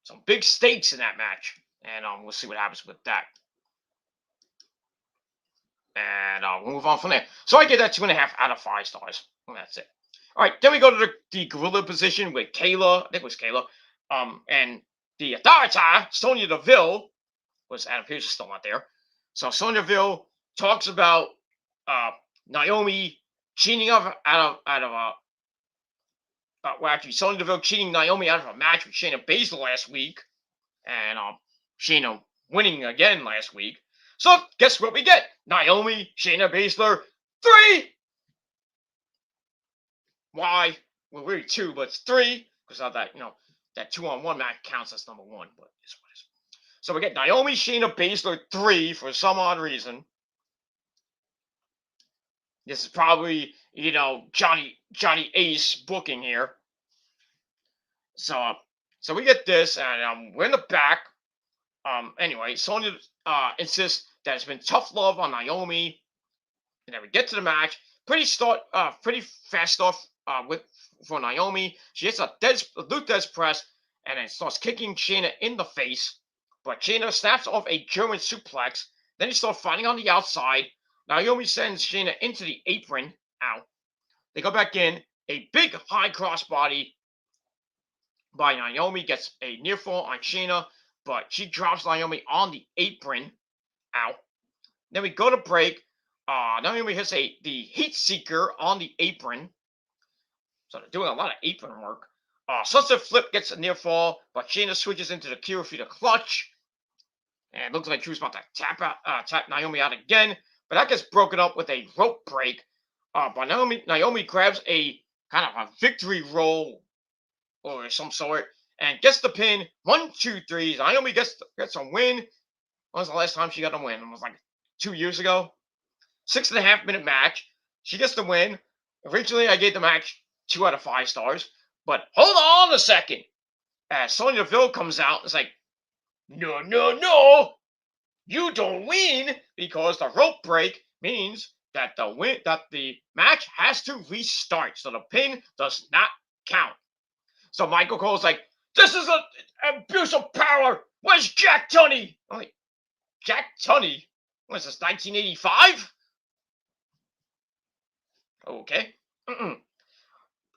Some big stakes in that match. And we'll see what happens with that. And we'll move on from there. So I get that 2.5 out of 5 stars. And that's it. All right, then we go to the gorilla position with Kayla. I think it was Kayla. And the Authority, Sonya Deville, was Adam Pearce still not there. So Sonya Deville talks about Naomi cheating Sonya Deville cheating Naomi out of a match with Shayna Baszler last week. And Shayna winning again last week. So guess what we get? Naomi, Shayna Baszler, 3. Why? Well, really 2, but it's 3 because of that. That 2-on-1 match counts as number 1, but it's what it is. So we get Naomi, Shayna Baszler, 3 for some odd reason. This is probably Johnny Ace booking here. So we get this, and we're in the back. Anyway, Sonya insists that it's been tough love on Naomi, and then we get to the match. Pretty fast off for Naomi. She hits a Luke Des press, and then starts kicking Shayna in the face. But Shayna snaps off a German suplex. Then they start fighting on the outside. Naomi sends Shayna into the apron. Ow. They go back in. A big high crossbody by Naomi gets a near fall on Shayna, but she drops Naomi on the apron. Ow. Then we go to break. Naomi hits the heat seeker on the apron. So they're doing a lot of apron work. Sunset Flip gets a near fall, but Shayna switches into the Kira Fida clutch. And it looks like she was about to tap Naomi out again, but that gets broken up with a rope break. But Naomi grabs a kind of a victory roll or some sort and gets the pin. 1, 2, 3. Naomi gets a win. When was the last time she got a win? It was like 2 years ago. 6.5 minute match. She gets the win. Originally, I gave the match 2 out of 5 stars. But hold on a second. As Sonya Deville comes out, it's like, no, no, no. You don't win because the rope break means that the match has to restart. So the pin does not count. So Michael Cole's like, this is an abuse of power. Where's Jack Tunney? I'm like, Jack Tunney? What's this, 1985? Okay.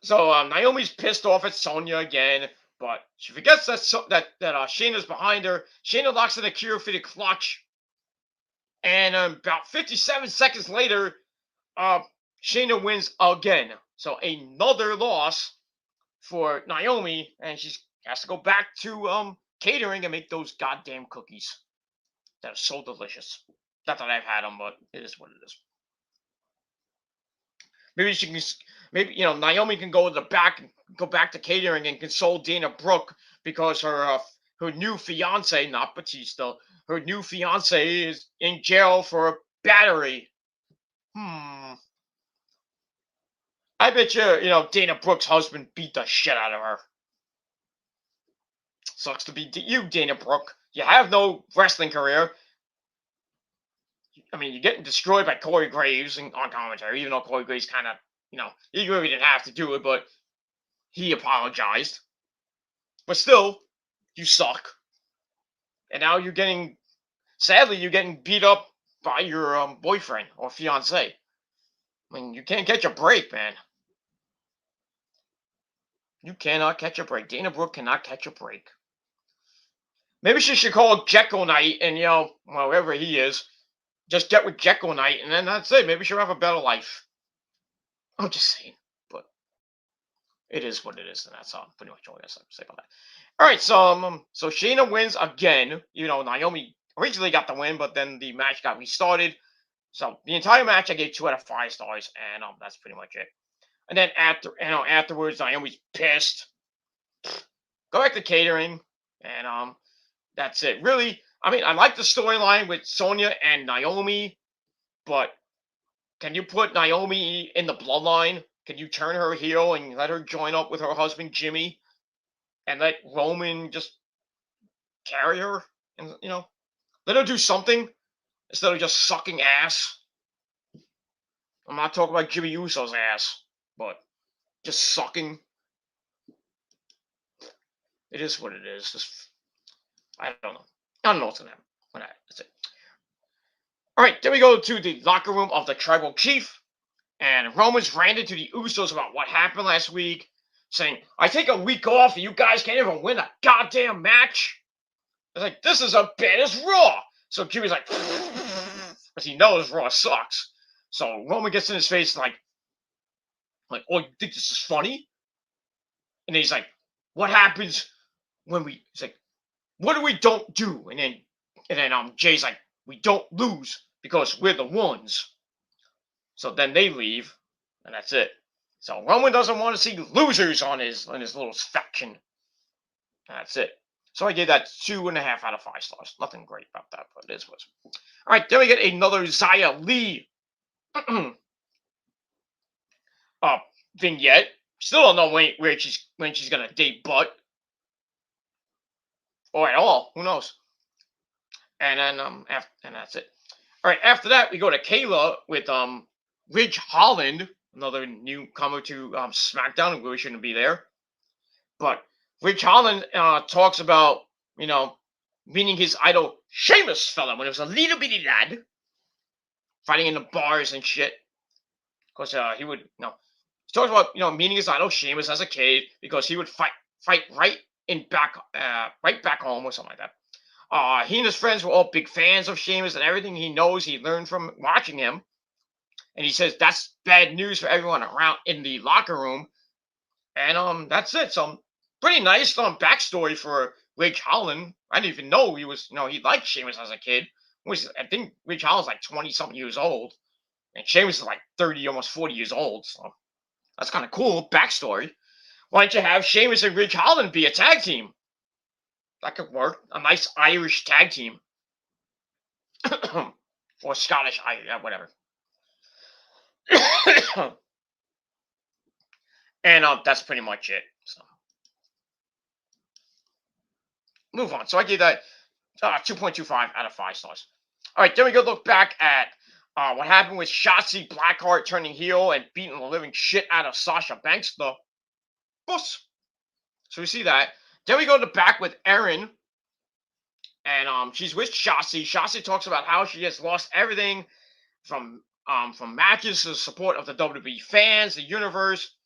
So Naomi's pissed off at Sonya again, but she forgets that Shayna's behind her. Shayna locks in a cure for the clutch. And about 57 seconds later, Shayna wins again. So another loss for Naomi, and she has to go back to catering and make those goddamn cookies that are so delicious. Not that I've had them, but it is what it is. Maybe she can, maybe Naomi can go back to catering and console Dana Brooke because her new fiance, not Batista, her new fiance is in jail for a battery. I bet you, Dana Brooke's husband beat the shit out of her. Sucks to be you, Dana Brooke. You have no wrestling career. I mean, you're getting destroyed by Corey Graves on commentary, even though Corey Graves kind of, he really didn't have to do it, but he apologized. But still, you suck. And now sadly, you're getting beat up by your boyfriend or fiance. I mean, you can't catch a break, man. You cannot catch a break. Dana Brooke cannot catch a break. Maybe she should call Jekyll Knight and, whoever he is, just get with Jekyll Knight, and then that's it. Maybe she'll have a better life. I'm just saying, but it is what it is, and that's pretty much all I got to say about that. All right, so Shayna wins again. Naomi originally got the win, but then the match got restarted. So the entire match I gave 2 out of 5 stars, and that's pretty much it. And then afterwards, Naomi's pissed. Go back to catering, and that's it. Really, I mean, I like the storyline with Sonya and Naomi, but can you put Naomi in the bloodline? Can you turn her heel and let her join up with her husband Jimmy, and let Roman just carry her, and let her do something instead of just sucking ass? I'm not talking about Jimmy Uso's ass, but just sucking. It is what it is. I don't know. I don't know what's gonna happen. That's it. All right, then we go to the locker room of the Tribal Chief, and Roman's ranted to the Usos about what happened last week, saying, "I take a week off, and you guys can't even win a goddamn match." It's like, this is as bad as Raw. So Jimmy's like, because he knows Raw sucks. So Roman gets in his face like, oh, you think this is funny? And he's like, what happens when we? He's like, what do we don't do? And then Jay's like, we don't lose because we're the ones. So then they leave, and that's it. So Roman doesn't want to see losers on his little faction. And that's it. So I gave that 2.5 out of 5 stars. Nothing great about that, but it is what. All right, then we get another Xia Li vignette. Still don't know when she's gonna date Butt, or at all. Who knows? And then and that's it. All right, after that we go to Kayla with Ridge Holland, another newcomer to SmackDown, who really shouldn't be there, but Ridge Holland talks about meeting his idol Sheamus fella when he was a little bitty lad, fighting in the bars and shit. Because he would he talks about meeting his idol Sheamus as a kid because he would fight right back home or something like that. He and his friends were all big fans of Sheamus, and everything he knows he learned from watching him. And he says that's bad news for everyone around in the locker room. And that's it. So pretty nice backstory for Ridge Holland. I didn't even know he was, he liked Sheamus as a kid. I think Ridge Holland's like 20-something years old. And Sheamus is like 30, almost 40 years old. So that's kind of cool backstory. Why don't you have Sheamus and Ridge Holland be a tag team? That could work. A nice Irish tag team. Or Scottish, whatever. And that's pretty much it. So move on. So I gave that 2.25 out of 5 stars. All right, then we go look back at what happened with Shotzi Blackheart turning heel and beating the living shit out of Sasha Banks, the boss. So we see that. Then we go to back with Erin, and she's with Shotzi. Shotzi talks about how she has lost everything from matches to the support of the WWE fans, the universe.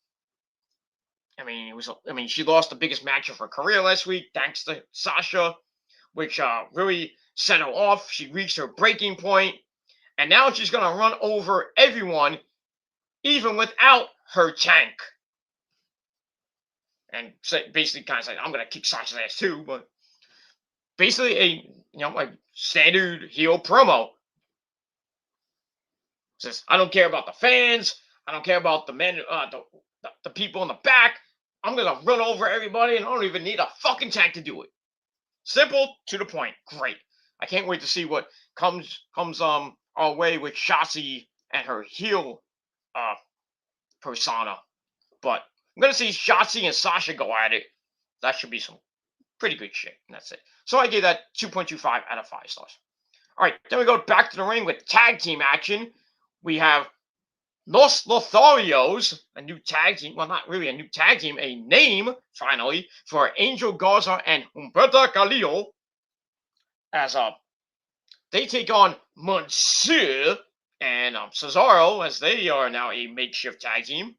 She lost the biggest match of her career last week thanks to Sasha, which really set her off. She reached her breaking point, and now she's gonna run over everyone, even without her tank. And basically, kind of said, "I'm gonna kick Sasha's ass too," but basically a standard heel promo. Says, "I don't care about the fans. I don't care about the men, the people in the back. I'm gonna run over everybody, and I don't even need a fucking tank to do it." Simple, to the point. Great. I can't wait to see what comes our way with Shotzi and her heel persona. But I'm gonna see Shotzi and Sasha go at it. That should be some pretty good shit. And that's it. So I gave that 2.25 out of 5 stars. All right, then we go back to the ring with tag team action. We have Los Lotharios, a new tag team. Well, not really a new tag team, a name, finally, for Angel Garza and Humberto Carrillo. As they take on Monsieur and Cesaro, as they are now a makeshift tag team.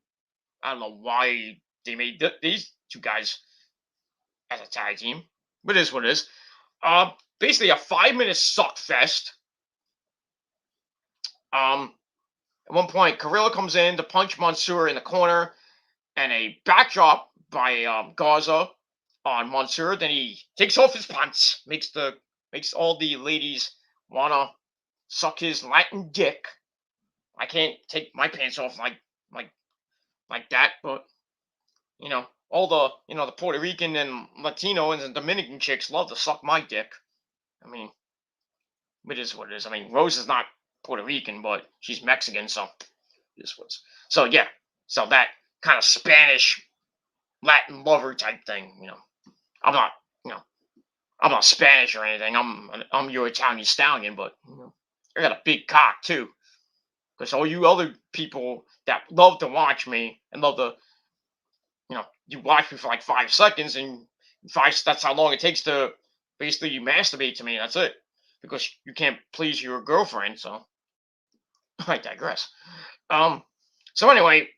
I don't know why they made these two guys as a tag team, but it is what it is. Basically a 5-minute suck fest. At one point, Carrillo comes in to punch Mansoor in the corner, and a backdrop by Garza on Mansoor. Then he takes off his pants, makes all the ladies wanna suck his Latin dick. I can't take my pants off like that, but all the Puerto Rican and Latino and Dominican chicks love to suck my dick. I mean, it is what it is. I mean, Rose is not Puerto Rican, but she's Mexican, so this was. So yeah, so that kind of Spanish Latin lover type thing. I'm not, I'm not Spanish or anything. I'm your Italian stallion, but I got a big cock too. Because all you other people that love to watch me and love to, you watch me for like 5 seconds, and that's how long it takes to basically you masturbate to me. That's it. Because you can't please your girlfriend, so I digress. So anyway,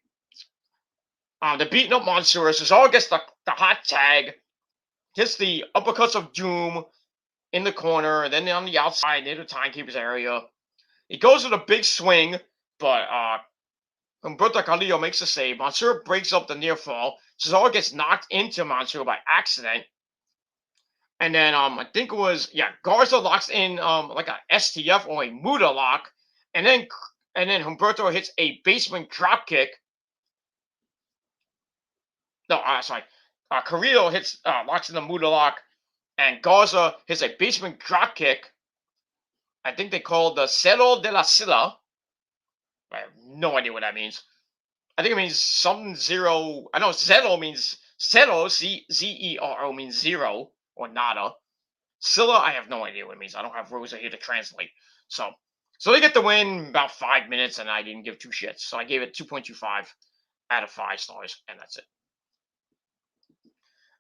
they're beating up Mansoor. Cesaro gets the hot tag, hits the uppercuts of doom in the corner, and then on the outside near the timekeeper's area. He goes with a big swing, but Humberto Carrillo makes a save. Mansoor breaks up the near fall. Cesaro gets knocked into Mansoor by accident. And then I think it was Garza locks in like a STF or a Muda lock, and then Humberto hits a basement drop kick. No, sorry. Carrillo locks in the Muda lock, and Garza hits a basement drop kick. I think they call the Cerro de la Silla. I have no idea what that means. I think it means something zero. I know Zero means Zero, Zero means zero or nada. Scylla, I have no idea what it means. I don't have Rosa here to translate. So they get the win about 5 minutes, and I didn't give 2 shits. So I gave it 2.25 out of 5 stars, and that's it.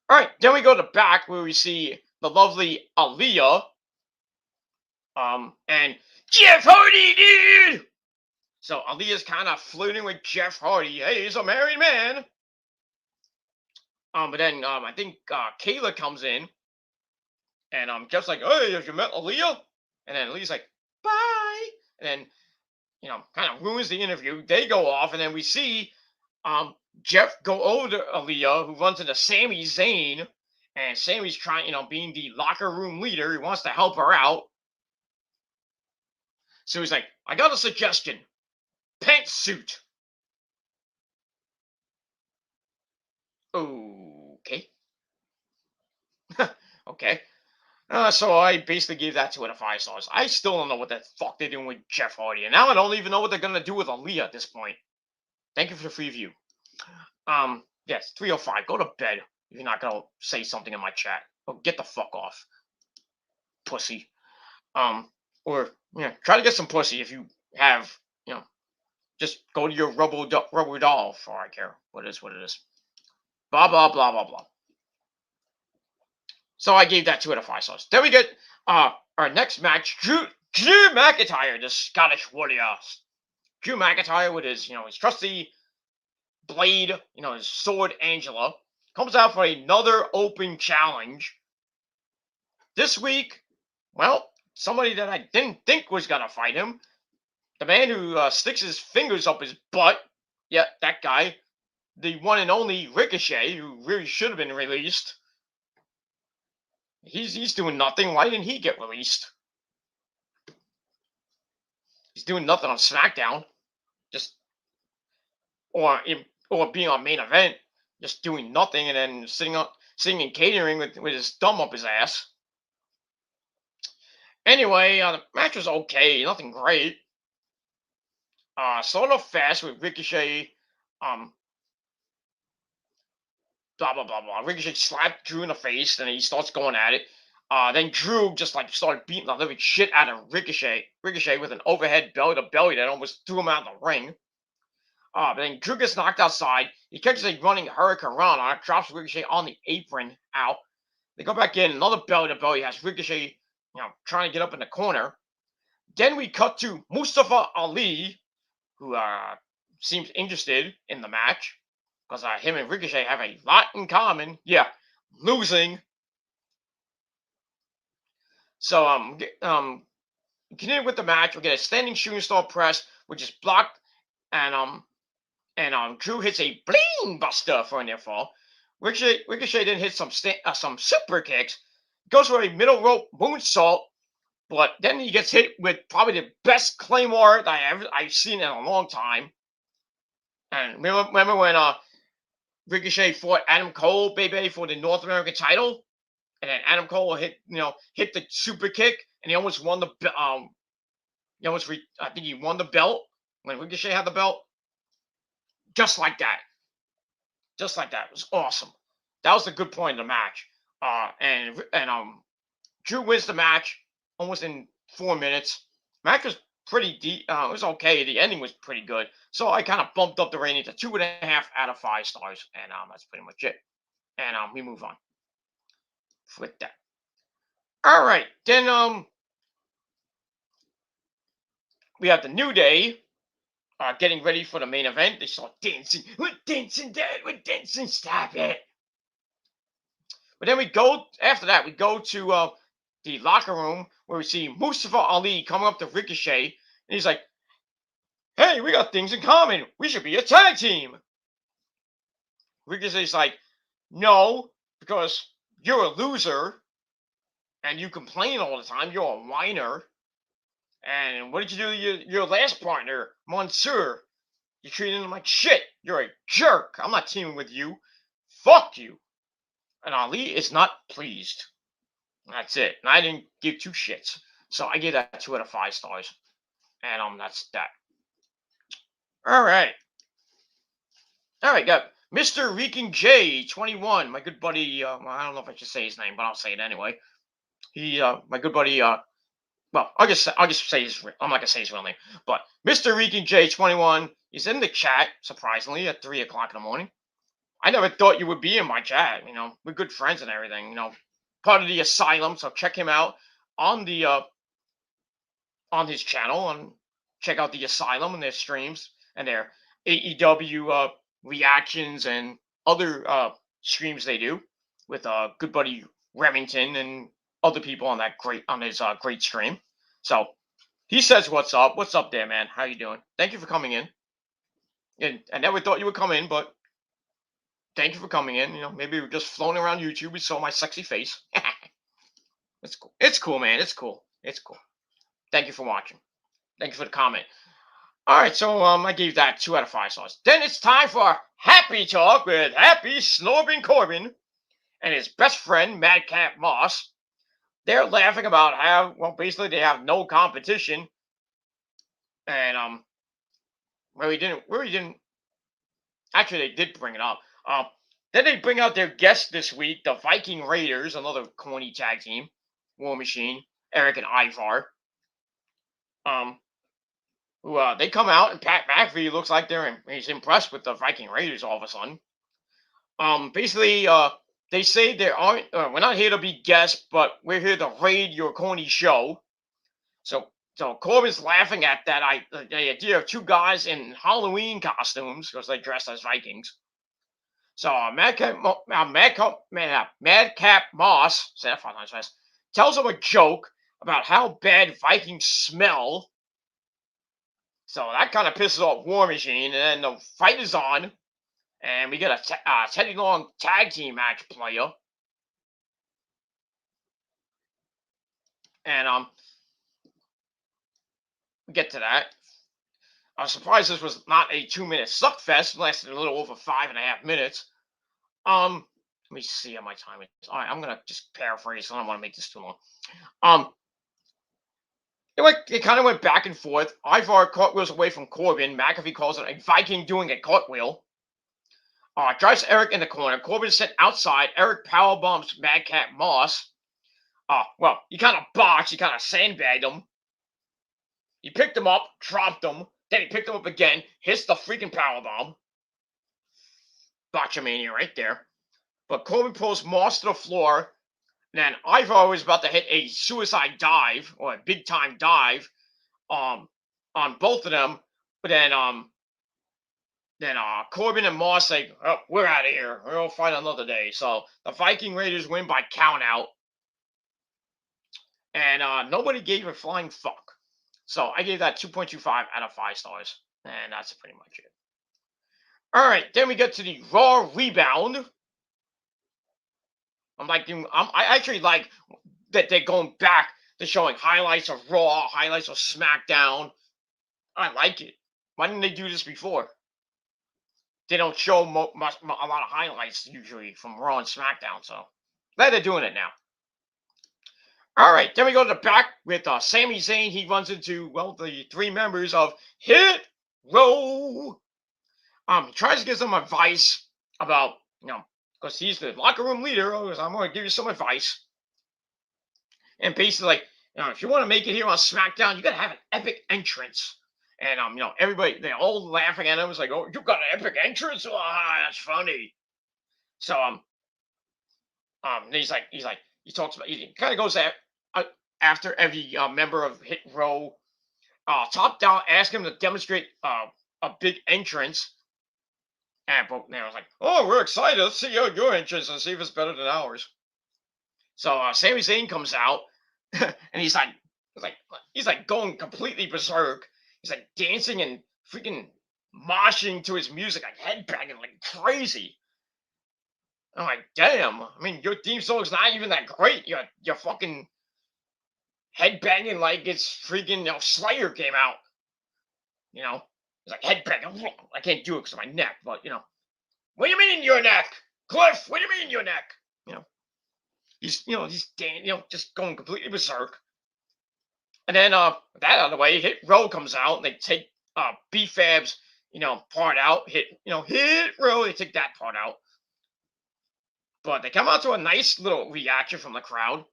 All right, then we go to back where we see the lovely Aaliyah, and Jeff Hardy, dude. So Aaliyah's kind of flirting with Jeff Hardy. Hey, he's a married man. But then I think Kayla comes in, and Jeff's like, "Hey, have you met Aaliyah?" And then Aaliyah's like, "Bye." And then kind of ruins the interview. They go off, and then we see Jeff go over to Aaliyah, who runs into Sami Zayn, and Sami's trying, being the locker room leader. He wants to help her out. So he's like, "I got a suggestion. Pantsuit." Okay. Okay. So I basically gave that 2 out of 5 stars. I still don't know what the fuck they're doing with Jeff Hardy, and now I don't even know what they're gonna do with Aaliyah at this point. Thank you for the free view. Yes, 305. Go to bed if you're not gonna say something in my chat. Oh, get the fuck off, pussy. Or try to get some pussy if you have, just go to your rubber doll for I care. What is what it is. Blah blah blah blah blah. So I gave that 2 out of 5 stars. Then we get our next match, Drew McIntyre, the Scottish Warrior. Drew McIntyre with his trusty blade, his sword Angela, comes out for another open challenge. This week, well, somebody that I didn't think was gonna fight him, the man who sticks his fingers up his butt, yeah, that guy, the one and only Ricochet, who really should have been released. He's doing nothing. Why didn't he get released? He's doing nothing on SmackDown, just or being on main event, just doing nothing, and then sitting and catering with his thumb up his ass. Anyway, the match was okay, nothing great. Started off fast with Ricochet, blah blah blah blah. Ricochet slapped Drew in the face, and he starts going at it. Then Drew just started beating the living shit out of Ricochet with an overhead belly to belly that almost threw him out of the ring. But then Drew gets knocked outside. He catches a running Hurricane Rana, drops Ricochet on the apron. Ow. They go back in, another belly to belly has Ricochet, trying to get up in the corner. Then we cut to Mustafa Ali, who seems interested in the match, because him and Ricochet have a lot in common. Yeah, losing. So continue with the match. We get a standing shooting star press, which is blocked, and Drew hits a bling buster for a near fall. Ricochet then hits some super kicks, goes for a middle rope moonsault, but then he gets hit with probably the best Claymore that I've seen in a long time. And remember when Ricochet fought Adam Cole, baby, for the North American title, and then Adam Cole hit the super kick, and he almost won the I think he won the belt when Ricochet had the belt. Just like that. Just like that. It was awesome. That was the good point of the match. And Drew wins the match almost in 4 minutes. Match was pretty deep. It was okay. The ending was pretty good. So I kind of bumped up the rating to 2.5 out of 5 stars. And that's pretty much it. And we move on with that. All right. Then we have the New Day getting ready for the main event. They start dancing. We're dancing, Dad. We're dancing. Stop it. But then after that, we go to the locker room where we see Mustafa Ali coming up to Ricochet. And he's like, hey, we got things in common. We should be a tag team. Ricochet's like, no, because you're a loser and you complain all the time. You're a whiner. And what did you do to your last partner, Monsieur? You treated him like shit. You're a jerk. I'm not teaming with you. Fuck you. And Ali is not pleased. That's it. And I didn't give 2 shits. So I gave that 2 out of 5 stars. And that's that. All right. Got Mr. Viking J 21, my good buddy. I don't know if I should say his name, but I'll say it anyway. He, my good buddy. Well, I'll just say I'm not gonna say his real name, but Mr. Viking J 21 is in the chat. Surprisingly, at 3 o'clock in the morning. I never thought you would be in my chat. We're good friends and everything. Part of the Asylum. So check him out on the on his channel and check out the Asylum and their streams and their AEW reactions and other streams they do with good buddy Remington and other people on his great stream. So he says, "What's up? What's up there, man? How you doing? Thank you for coming in. And I never thought you would come in, but thank you for coming in. Maybe we're just floating around YouTube. We saw my sexy face. It's cool. It's cool, man. It's cool. It's cool. Thank you for watching. Thank you for the comment. All right, so I gave that 2 out of 5 stars. Then it's time for Happy Talk with Happy Snorbing Corbin and his best friend Madcap Moss. they're laughing about how, well, basically they have no competition, and really didn't. Actually, they did bring it up. Then they bring out their guest this week, the Viking Raiders, another corny tag team, War Machine, Eric and Ivar. Who they come out and Pat McAfee looks like he's impressed with the Viking Raiders all of a sudden. Basically, they say there aren't. We're not here to be guests, but we're here to raid your corny show. So Corbin's laughing at that. The idea of two guys in Halloween costumes because they dress as Vikings. So Madcap Moss, say that 5 times fast, tells him a joke about how bad Vikings smell. So that kind of pisses off War Machine, and then the fight is on, and we get a Teddy Long tag team match player. And we get to that. I was surprised this was not a 2-minute suckfest. It lasted a little over 5.5 minutes. Let me see how my time is. All right, I'm gonna just paraphrase. I don't want to make this too long. It kind of went back and forth. Ivar cartwheels away from Corbin. McAfee calls it a Viking doing a cartwheel. Drives Eric in the corner. Corbin is sent outside. Eric powerbombs Madcap Moss. Well, he kind of botched. He kind of sandbagged him. He picked him up, dropped him. Then he picked him up again. Hits the freaking powerbomb. Botchamania right there. But Corbin pulls Moss to the floor. And then Ivar was about to hit a suicide dive or a big time dive on both of them. But then Corbin and Moss say, oh, we're out of here. We'll fight another day. So the Viking Raiders win by count out. And nobody gave a flying fuck. So I gave that 2.25 out of 5 stars. And that's pretty much it. All right, then we get to the Raw Rebound. I actually like that they're going back to showing highlights of Raw, highlights of SmackDown. I like it. Why didn't they do this before? They don't show a lot of highlights usually from Raw and SmackDown, so glad they're doing it now. All right, then we go to the back with Sami Zayn. He runs into, well, the 3 members of Hit Row. He tries to give some advice about, because he's the locker room leader. I'm going to give you some advice. And basically, like, if you want to make it here on SmackDown, you got to have an epic entrance. And, everybody, they're all laughing at him. It's like, oh, you got an epic entrance? That's funny. So, he talks about, he kind of goes after every member of Hit Row. Top Down asked him to demonstrate a big entrance. And both now was like, oh, we're excited. Let's see your entrance and see if it's better than ours. So Sami Zayn comes out, and he's like going completely berserk. He's like dancing and freaking moshing to his music, like headbanging like crazy. I'm like, damn. I mean, your theme song's not even that great. You're fucking headbanging like it's freaking Slayer came out. It's like headbanging. I can't do it because of my neck, but what do you mean your neck, Cliff? What do you mean your neck? He's just going completely berserk. And then that out of the way, Hit Row comes out and they take B-Fab's part out. Hit Row, they take that part out. But they come out to a nice little reaction from the crowd.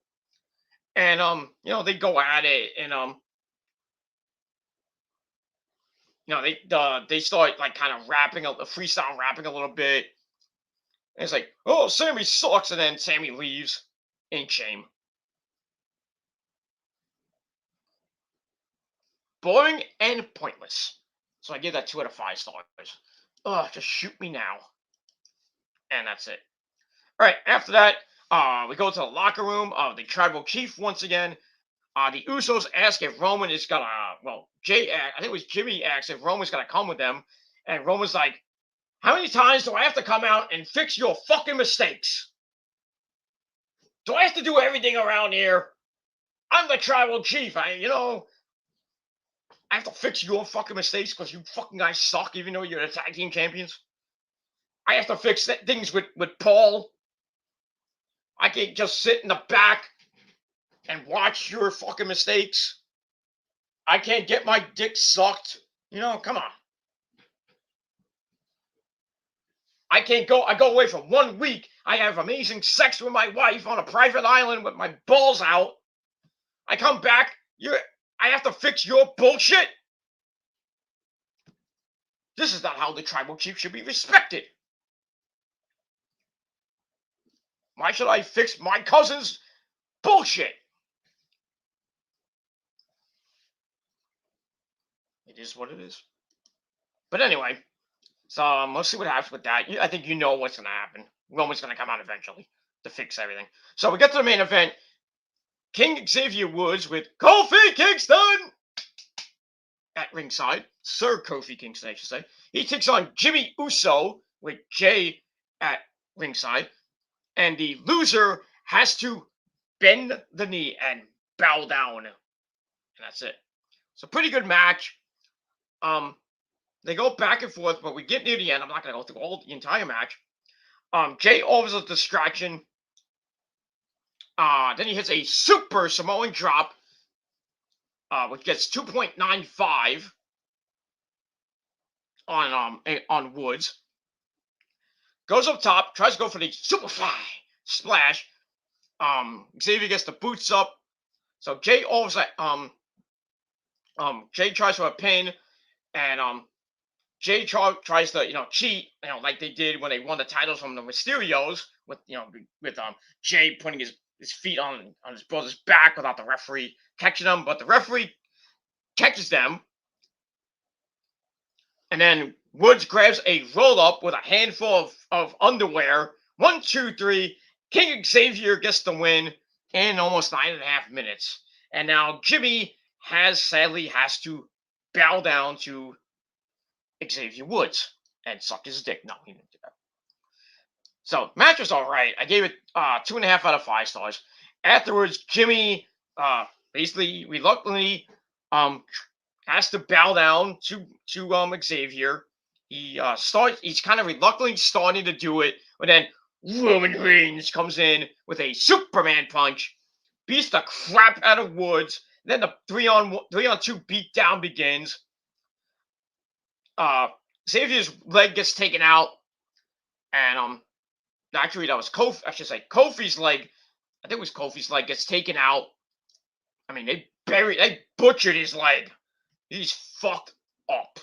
And they go at it, and they start like kind of freestyle rapping a little bit. And it's like, oh, Sammy sucks, and then Sammy leaves in shame. Boring and pointless. So I give that 2 out of 5 stars. Ugh, just shoot me now. And that's it. All right, after that, we go to the locker room of the Tribal Chief once again. The Usos ask if Roman is gonna, I think it was Jimmy asked if Roman's gonna come with them, and Roman's like, how many times do I have to come out and fix your fucking mistakes? Do I have to do everything around here? I'm the Tribal Chief. I have to fix your fucking mistakes because you fucking guys suck, even though you're the tag team champions. I have to fix things with Paul. I can't just sit in the back and watch your fucking mistakes. I can't get my dick sucked. You know, come on. I can't go. I go away for 1 week. I have amazing sex with my wife on a private island with my balls out. I come back. I have to fix your bullshit. This is not how the tribal chief should be respected. Why should I fix my cousin's bullshit? It is what it is. But anyway, so let's see what happens with that. I think you know what's going to happen. Roman's going to come out eventually to fix everything. So we get to the main event. King Xavier Woods with Kofi Kingston at ringside. Sir Kofi Kingston, I should say. He takes on Jimmy Uso with Jay at ringside. And the loser has to bend the knee and bow down. And that's it. It's a pretty good match. They go back and forth, but we get near the end. I'm not going to go through the entire match. Jay offers a distraction. Then he hits a super Samoan drop, which gets 2.95 on Woods. Goes up top, tries to go for the Superfly splash. Xavier gets the boots up. So Jay offers Jay tries for a pin, and Jay tries to cheat, like they did when they won the titles from the Mysterios with Jay putting his feet on his brother's back without the referee catching them, but the referee catches them. And then Woods grabs a roll-up with a handful of underwear. 1, 2, 3. King Xavier gets the win in almost 9.5 minutes. And now Jimmy sadly has to bow down to Xavier Woods and suck his dick. No, he didn't do that. So, match was all right. I gave it 2.5 out of 5 stars. Afterwards, Jimmy basically reluctantly has to bow down to Xavier. He's kind of reluctantly starting to do it, but then Roman Reigns comes in with a Superman punch, beats the crap out of Woods. Then the 3-on-2 beatdown begins. Xavier's leg gets taken out, and actually that was Kofi. I should say Kofi's leg. I think it was Kofi's leg gets taken out. I mean, they butchered his leg. He's fucked up.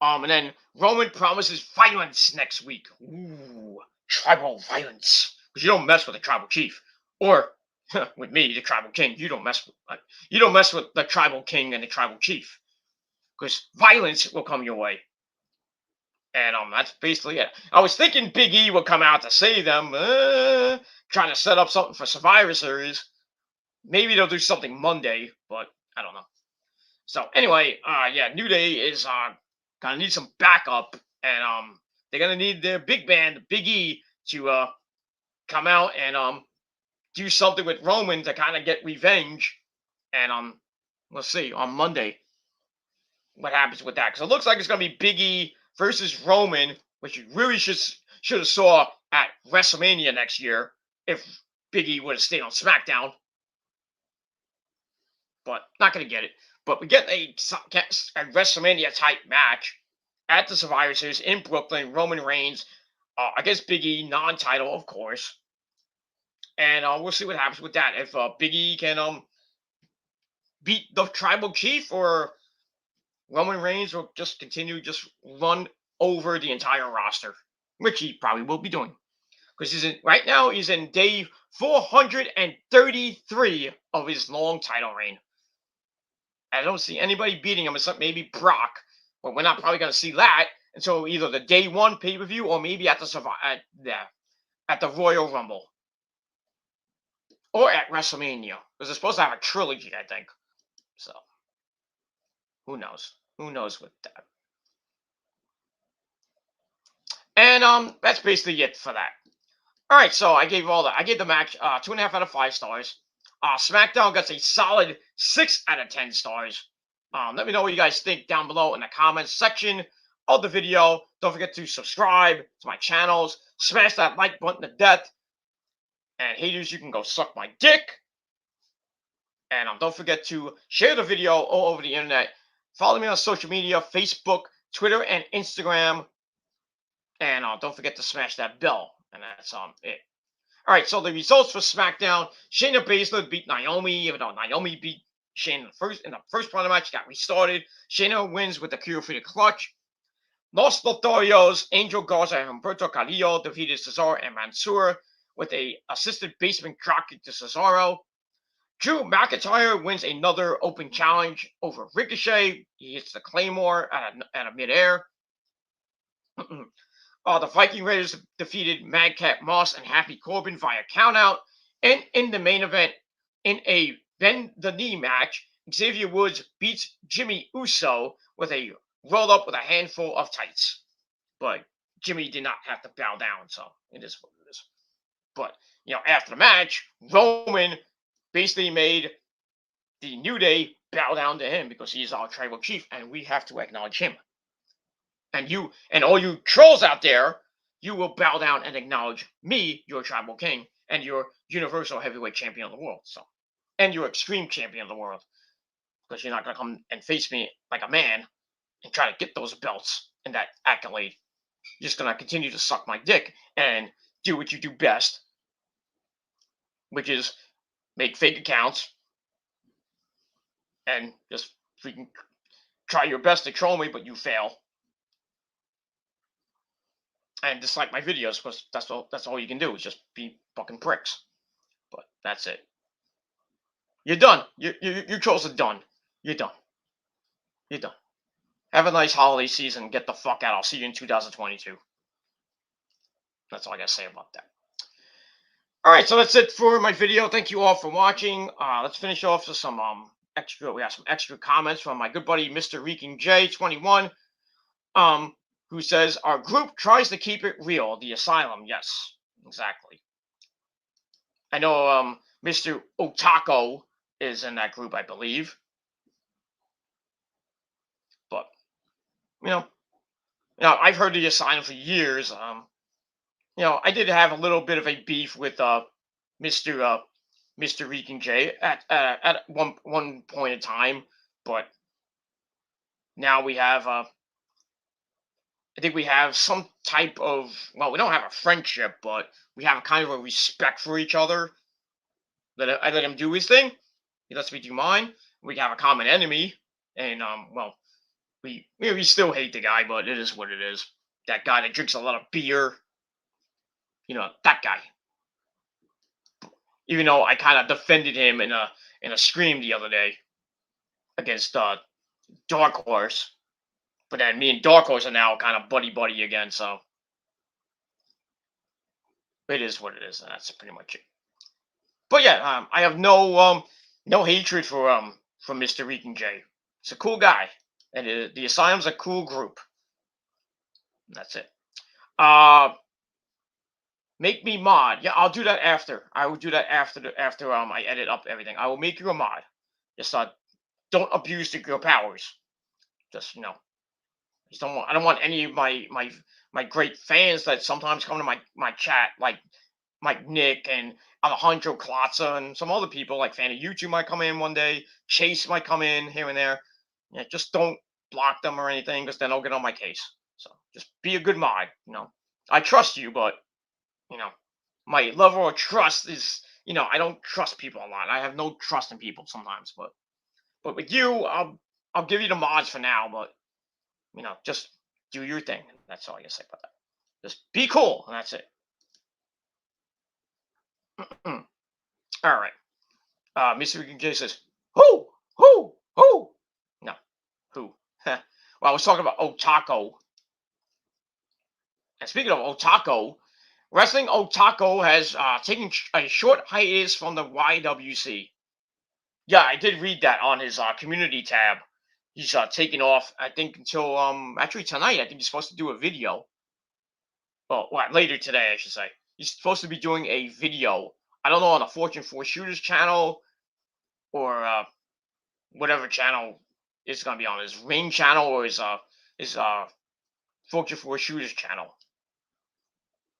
And then Roman promises violence next week. Ooh, tribal violence. Because you don't mess with the tribal chief, or with me, the tribal king. You don't mess with the tribal king and the tribal chief, because violence will come your way. And that's basically it. I was thinking Big E would come out to save them, trying to set up something for Survivor Series. Maybe they'll do something Monday, but I don't know. So anyway, New Day is gonna need some backup, and they're gonna need their big band, Big E, to come out and do something with Roman to kind of get revenge. And let's see on Monday what happens with that, because it looks like it's gonna be Big E versus Roman, which you really should have saw at WrestleMania next year if Big E would have stayed on SmackDown. But not gonna get it. But we get a WrestleMania type match at the Survivor Series in Brooklyn. Roman Reigns against Big E, non-title, of course. And we'll see what happens with that. If Big E can beat the tribal chief, or Roman Reigns will just continue run over the entire roster, which he probably will be doing. Because right now he's in day 433 of his long title reign. I don't see anybody beating him except maybe Brock, but we're not probably going to see that until either the day 1 pay-per-view or maybe at the Royal Rumble or at WrestleMania, because they're supposed to have a trilogy, I think. So who knows? Who knows with that? And that's basically it for that. All right, so I gave the match 2.5 out of 5 stars. SmackDown gets a solid 6 out of 10 stars. Let me know what you guys think down below in the comments section of the video. Don't forget to subscribe to my channels. Smash that like button to death. And haters, you can go suck my dick. And don't forget to share the video all over the internet. Follow me on social media, Facebook, Twitter, and Instagram. And don't forget to smash that bell. And that's it. All right, so the results for SmackDown: Shayna Baszler beat Naomi, even though Naomi beat Shayna in the first part of the match. Got restarted. Shayna wins with the cure for the clutch. Los Lotharios, Angel Garza, and Humberto Carrillo defeated Cesaro and Mansoor with a assisted basement dropkick to Cesaro. Drew McIntyre wins another open challenge over Ricochet. He hits the Claymore at a midair. The Viking Raiders defeated Madcap Moss and Happy Corbin via countout. And in the main event, in a bend the knee match, Xavier Woods beats Jimmy Uso with a roll up with a handful of tights. But Jimmy did not have to bow down, so it is what it is. But, after the match, Roman basically made the New Day bow down to him because he's our tribal chief, and we have to acknowledge him. And all you trolls out there, you will bow down and acknowledge me, your tribal king, and your universal heavyweight champion of the world. So, and your extreme champion of the world, because you're not gonna come and face me like a man and try to get those belts and that accolade. You're just gonna continue to suck my dick and do what you do best, which is make fake accounts and just freaking try your best to troll me, but you fail. And dislike my videos, because that's all you can do is just be fucking pricks. But that's it. You're done. Your trolls are done. You're done. You're done. Have a nice holiday season. Get the fuck out. I'll see you in 2022. That's all I gotta say about that. Alright, so that's it for my video. Thank you all for watching. Let's finish off with some extra. We have some extra comments from my good buddy Mr. Reeking J21. Who says, our group tries to keep it real. The Asylum, yes, exactly. I know Mr. Otako is in that group, I believe. But, I've heard the Asylum for years. I did have a little bit of a beef with Mr. Reeking J at one point in time, but now we have I think we have some type of, we don't have a friendship, but we have kind of a respect for each other. I let him do his thing. He lets me do mine. We have a common enemy, and we still hate the guy, but it is what it is. That guy that drinks a lot of beer, that guy. Even though I kind of defended him in a stream the other day against Dark Horse. But then me and Dark Horse are now kind of buddy again, so it is what it is, and that's pretty much it. But yeah, I have no hatred for Mr. Reeking J. He's a cool guy, and the Asylum's a cool group. And that's it. Make me mod. Yeah, I'll do that after. I will do that after I edit up everything. I will make you a mod. Just don't abuse your powers. Just I don't want any of my great fans that sometimes come to my chat, like Nick and Alejandro Klotza and some other people like Fan of YouTube might come in one day. Chase might come in here and there. Yeah, just don't block them or anything, because then they'll get on my case. So just be a good mod. I trust you, but my level of trust is, I don't trust people a lot. I have no trust in people sometimes, but with you, I'll give you the mods for now, but just do your thing. That's all I gotta say about that. Just be cool, and that's it. All right. Mr. J says, who? No, who? Well, I was talking about Otako. And speaking of Otako, Wrestling Otako has taken a short hiatus from the YWC. Yeah, I did read that on his community tab. He's taking off, I think, until actually tonight. I think he's supposed to do a video. Well, later today, I should say. He's supposed to be doing a video. I don't know, on the Fortune 4 Shooters channel or whatever channel it's gonna be on, his Ring channel or his Fortune 4 Shooters channel,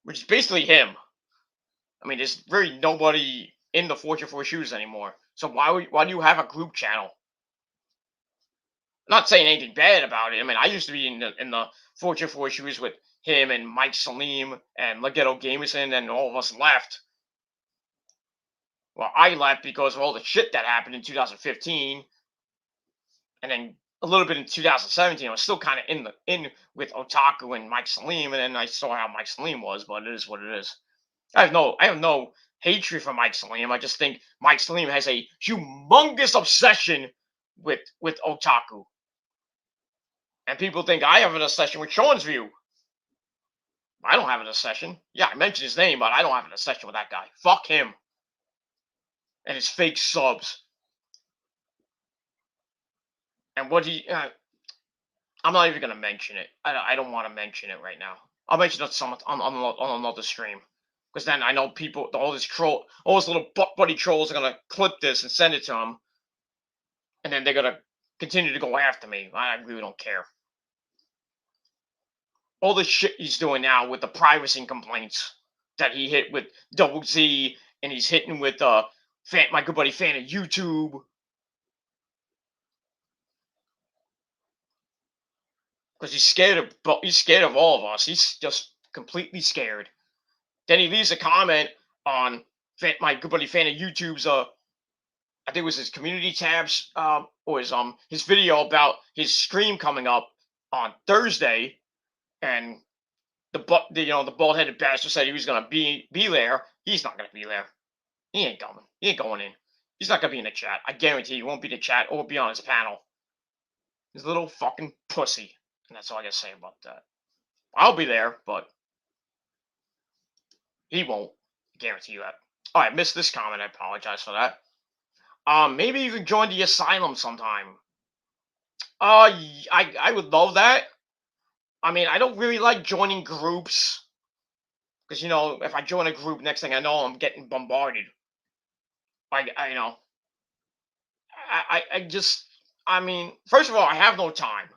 which is basically him. I mean, there's really nobody in the Fortune 4 shoes anymore. So why do you have a group channel? Not saying anything bad about it. I mean, I used to be in the Fortune 4 shoes with him and Mike Salim and Legato Gamerson, and all of us left. Well, I left because of all the shit that happened in 2015, and then a little bit in 2017. I was still kind of in with Otaku and Mike Salim, and then I saw how Mike Salim was. But it is what it is. I have no hatred for Mike Salim. I just think Mike Salim has a humongous obsession with Otaku, and people think I have an obsession with Sean's View. I don't have an obsession. Yeah, I mentioned his name, but I don't have an obsession with that guy. Fuck him and his fake subs. And what he, I'm not even gonna mention it. I don't want to mention it right now. I'll mention it on another stream, because then I know people, all those little butt buddy trolls are gonna clip this and send it to him, and then they're gonna continue to go after me. I really don't care. All the shit he's doing now with the privacy complaints that he hit with Double Z, and he's hitting with my good buddy Fan of YouTube, because he's scared of all of us. He's just completely scared. Then he leaves a comment on my good buddy Fan of YouTube's I think it was his community tabs, or his video about his stream coming up on Thursday, and the bald headed bastard said he was gonna be there. He's not gonna be there. He ain't coming. He ain't going in. He's not gonna be in the chat. I guarantee he won't be in the chat or be on his panel. He's a little fucking pussy, and that's all I gotta say about that. I'll be there, but he won't. Guarantee you that. Oh, I missed this comment. I apologize for that. Maybe you can join the asylum sometime. I would love that. I mean, I don't really like joining groups, because if I join a group, next thing I know, I'm getting bombarded. I just, I mean, first of all, I have no time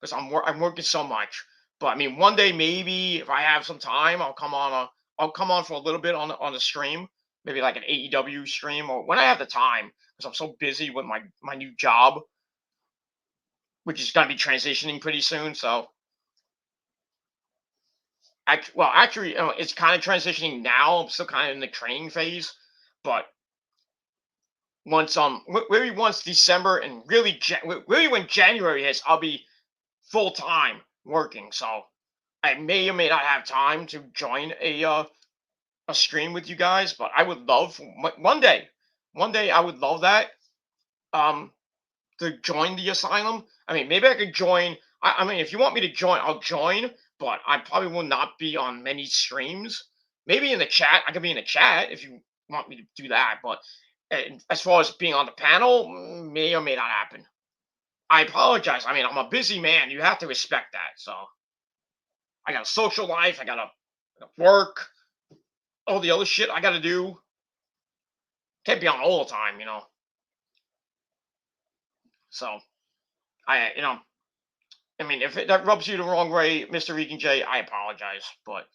because I'm working so much. But I mean, one day maybe if I have some time, I'll come on for a little bit on the stream, maybe like an AEW stream, or when I have the time, because I'm so busy with my new job, which is going to be transitioning pretty soon. So, actually, it's kind of transitioning now. I'm still kind of in the training phase, but once December and really when January hits, I'll be full time working. So I may or may not have time to join a stream with you guys, but I would love one day. One day I would love that. To join the asylum. I mean, maybe I could join. I mean, if you want me to join, I'll join, but I probably will not be on many streams. Maybe in the chat. I could be in the chat if you want me to do that, but as far as being on the panel, may or may not happen. I apologize. I mean, I'm a busy man. You have to respect that. So I got a social life. I got to work. All the other shit I got to do. Can't be on all the time, So I mean, if that rubs you the wrong way, Mr. Regan J, I apologize. But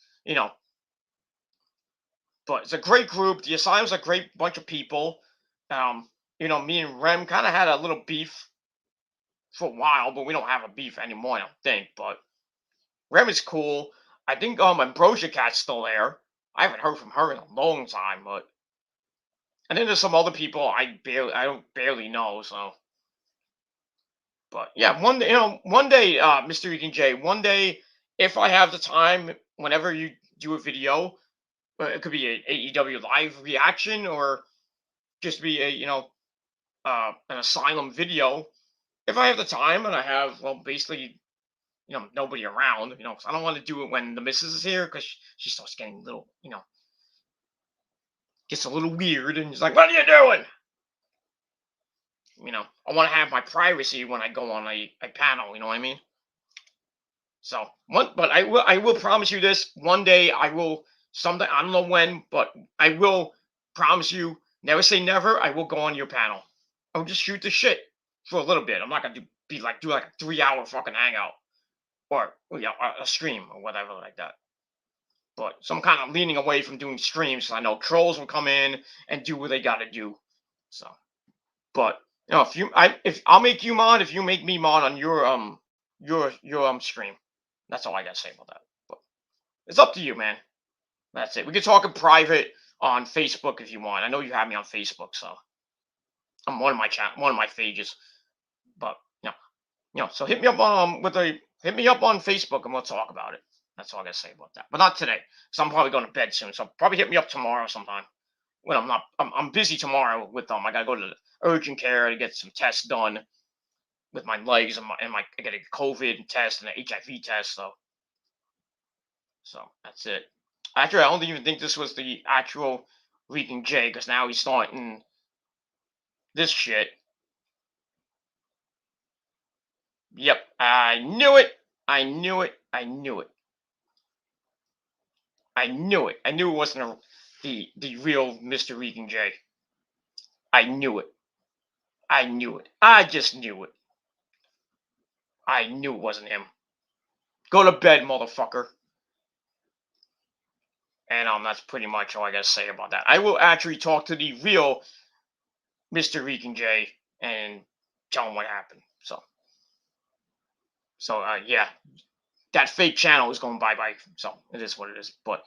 it's a great group. The Asylum's a great bunch of people. Me and Rem kind of had a little beef for a while, but we don't have a beef anymore, I don't think. But Rem is cool. I think Ambrosia Cat's still there. I haven't heard from her in a long time, but and then there's some other people I don't barely know. So, but yeah, one day, Mr. Regan J, one day, if I have the time, whenever you do a video, it could be an AEW live reaction or just be a an asylum video. If I have the time and I have, well, basically, nobody around, 'cause I don't want to do it when the missus is here, because she starts getting a little, gets a little weird, and she's like, "What are you doing?" I want to have my privacy when I go on a panel. You know what I mean? So but I will promise you this: one day I will someday, I don't know when, but I will promise you. Never say never. I will go on your panel. I'll just shoot the shit for a little bit. I'm not gonna do like a 3-hour fucking hangout or a stream or whatever like that. So I'm kind of leaning away from doing streams. I know trolls will come in and do what they got to do. So, but if I'll make you mod if you make me mod on your stream. That's all I gotta say about that. But it's up to you, man. That's it. We can talk in private on Facebook if you want. I know you have me on Facebook, so I'm one of my pages. But so hit me up hit me up on Facebook and we'll talk about it. That's all I gotta say about that. But not today, so I'm probably going to bed soon. So probably hit me up tomorrow sometime. When I'm busy tomorrow with I gotta go to the urgent care to get some tests done with my legs and I got a COVID test and an HIV test. So that's it. Actually, I don't even think this was the actual Viking J because now he's starting this shit. Yep, I knew it. I knew it. I knew it. I knew it. I knew it wasn't the real Mr. Viking J. I knew it. I knew it. I just knew it. I knew it wasn't him. Go to bed, motherfucker. And that's pretty much all I gotta say about that. I will actually talk to the real Mr. Viking J and tell him what happened. So yeah, that fake channel is going bye bye. So it is what it is. But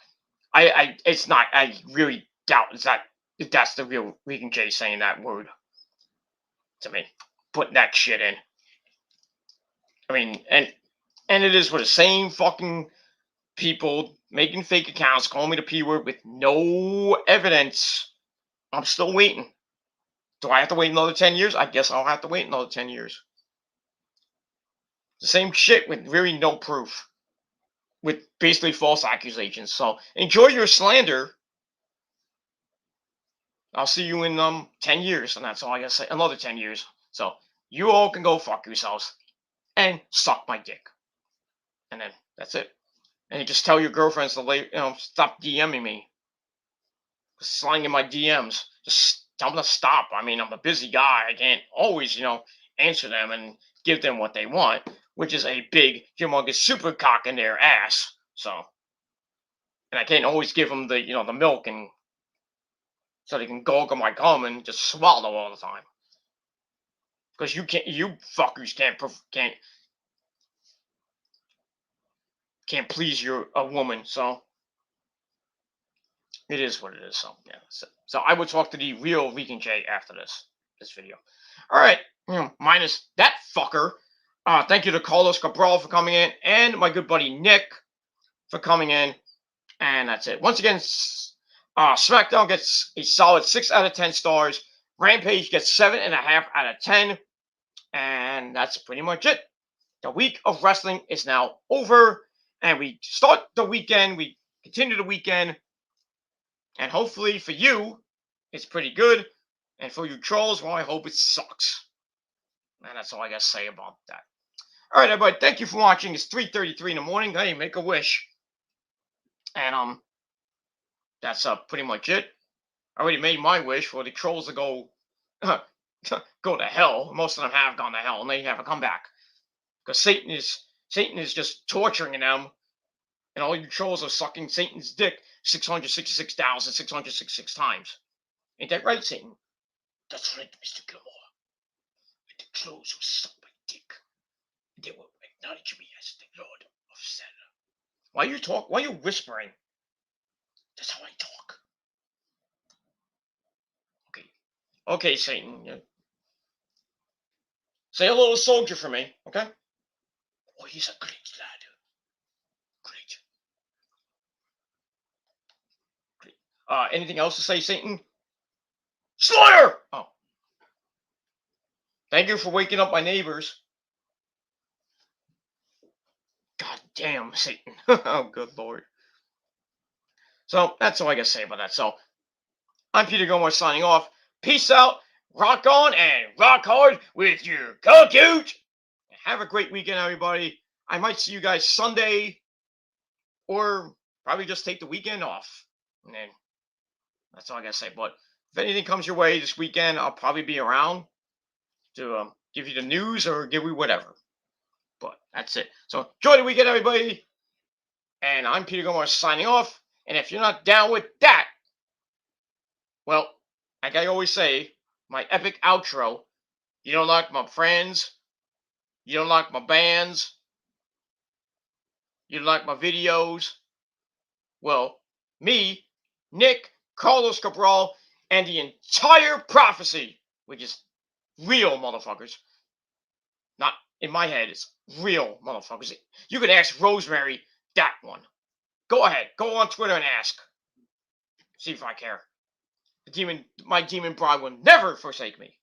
it's not. I really doubt that's the real Viking J saying that word to me, putting that shit in. I mean, and it is with the same fucking people making fake accounts, calling me the P word with no evidence. I'm still waiting. Do I have to wait another 10 years? I guess I'll have to wait another 10 years. The same shit with really no proof. With basically false accusations. So enjoy your slander. I'll see you in 10 years, and that's all I gotta say. Another 10 years. So you all can go fuck yourselves and suck my dick. And then that's it. And you just tell your girlfriends to stop DMing me. Sliding in my DMs. Just tell them to stop. I mean, I'm a busy guy. I can't always, answer them and give them what they want, which is a big, humongous super cock in their ass. So, and I can't always give them the, the milk and so they can gulp on my cum and just swallow all the time. Because you fuckers can't please a woman. So it is what it is. So yeah. So I will talk to the real Viking J after this video. All right. Minus that fucker. Thank you to Carlos Cabral for coming in and my good buddy Nick for coming in. And that's it. Once again, Smackdown gets a solid 6 out of 10 stars. Rampage gets 7.5 out of 10. And that's pretty much it. The week of wrestling is now over. And we start the weekend. We continue the weekend. And hopefully for you, it's pretty good. And for you trolls, well, I hope it sucks. And that's all I got to say about that. All right, everybody. Thank you for watching. It's 3:33 in the morning. Hey, make a wish. And that's pretty much it. I already made my wish for the trolls to go to hell. Most of them have gone to hell, and they haven't come back because Satan is just torturing them, and all you trolls are sucking Satan's dick 666,666 times. Ain't that right, Satan? That's right, Mr. Gilmore. The trolls will suck my dick. They will acknowledge me as the Lord of Zelda. Why are you whispering? That's how I talk. Okay, Satan. Yeah. Say hello to Soldier for me, okay? Oh, he's a great lad. Great. Anything else to say, Satan? Slayer! Oh. Thank you for waking up my neighbors. God damn, Satan. Oh, good lord. So, that's all I gotta say about that. So, I'm Peter Gilmore signing off. Peace out, rock on, and rock hard with your compute. Have a great weekend, everybody. I might see you guys Sunday, or probably just take the weekend off. And then that's all I gotta say. But if anything comes your way this weekend, I'll probably be around to give you the news or give you whatever. But that's it. So enjoy the weekend, everybody. And I'm Peter Gomez signing off. And if you're not down with that, well, like I always say, my epic outro, you don't like my friends, you don't like my bands, you don't like my videos, well, me, Nick, Carlos Cabral, and the entire prophecy, which is real motherfuckers, not in my head, it's real motherfuckers. You can ask Rosemary that one. Go ahead, go on Twitter and ask. See if I care. My demon bride will never forsake me.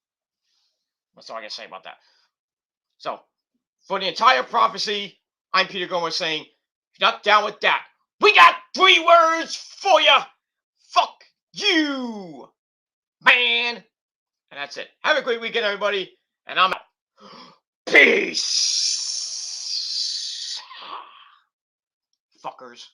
That's all I can say about that. So, for the entire prophecy, I'm Peter Gomez saying, if you're not down with that, we got 3 words for you. Fuck you, man. And that's it. Have a great weekend, everybody. And I'm out. Peace. Fuckers.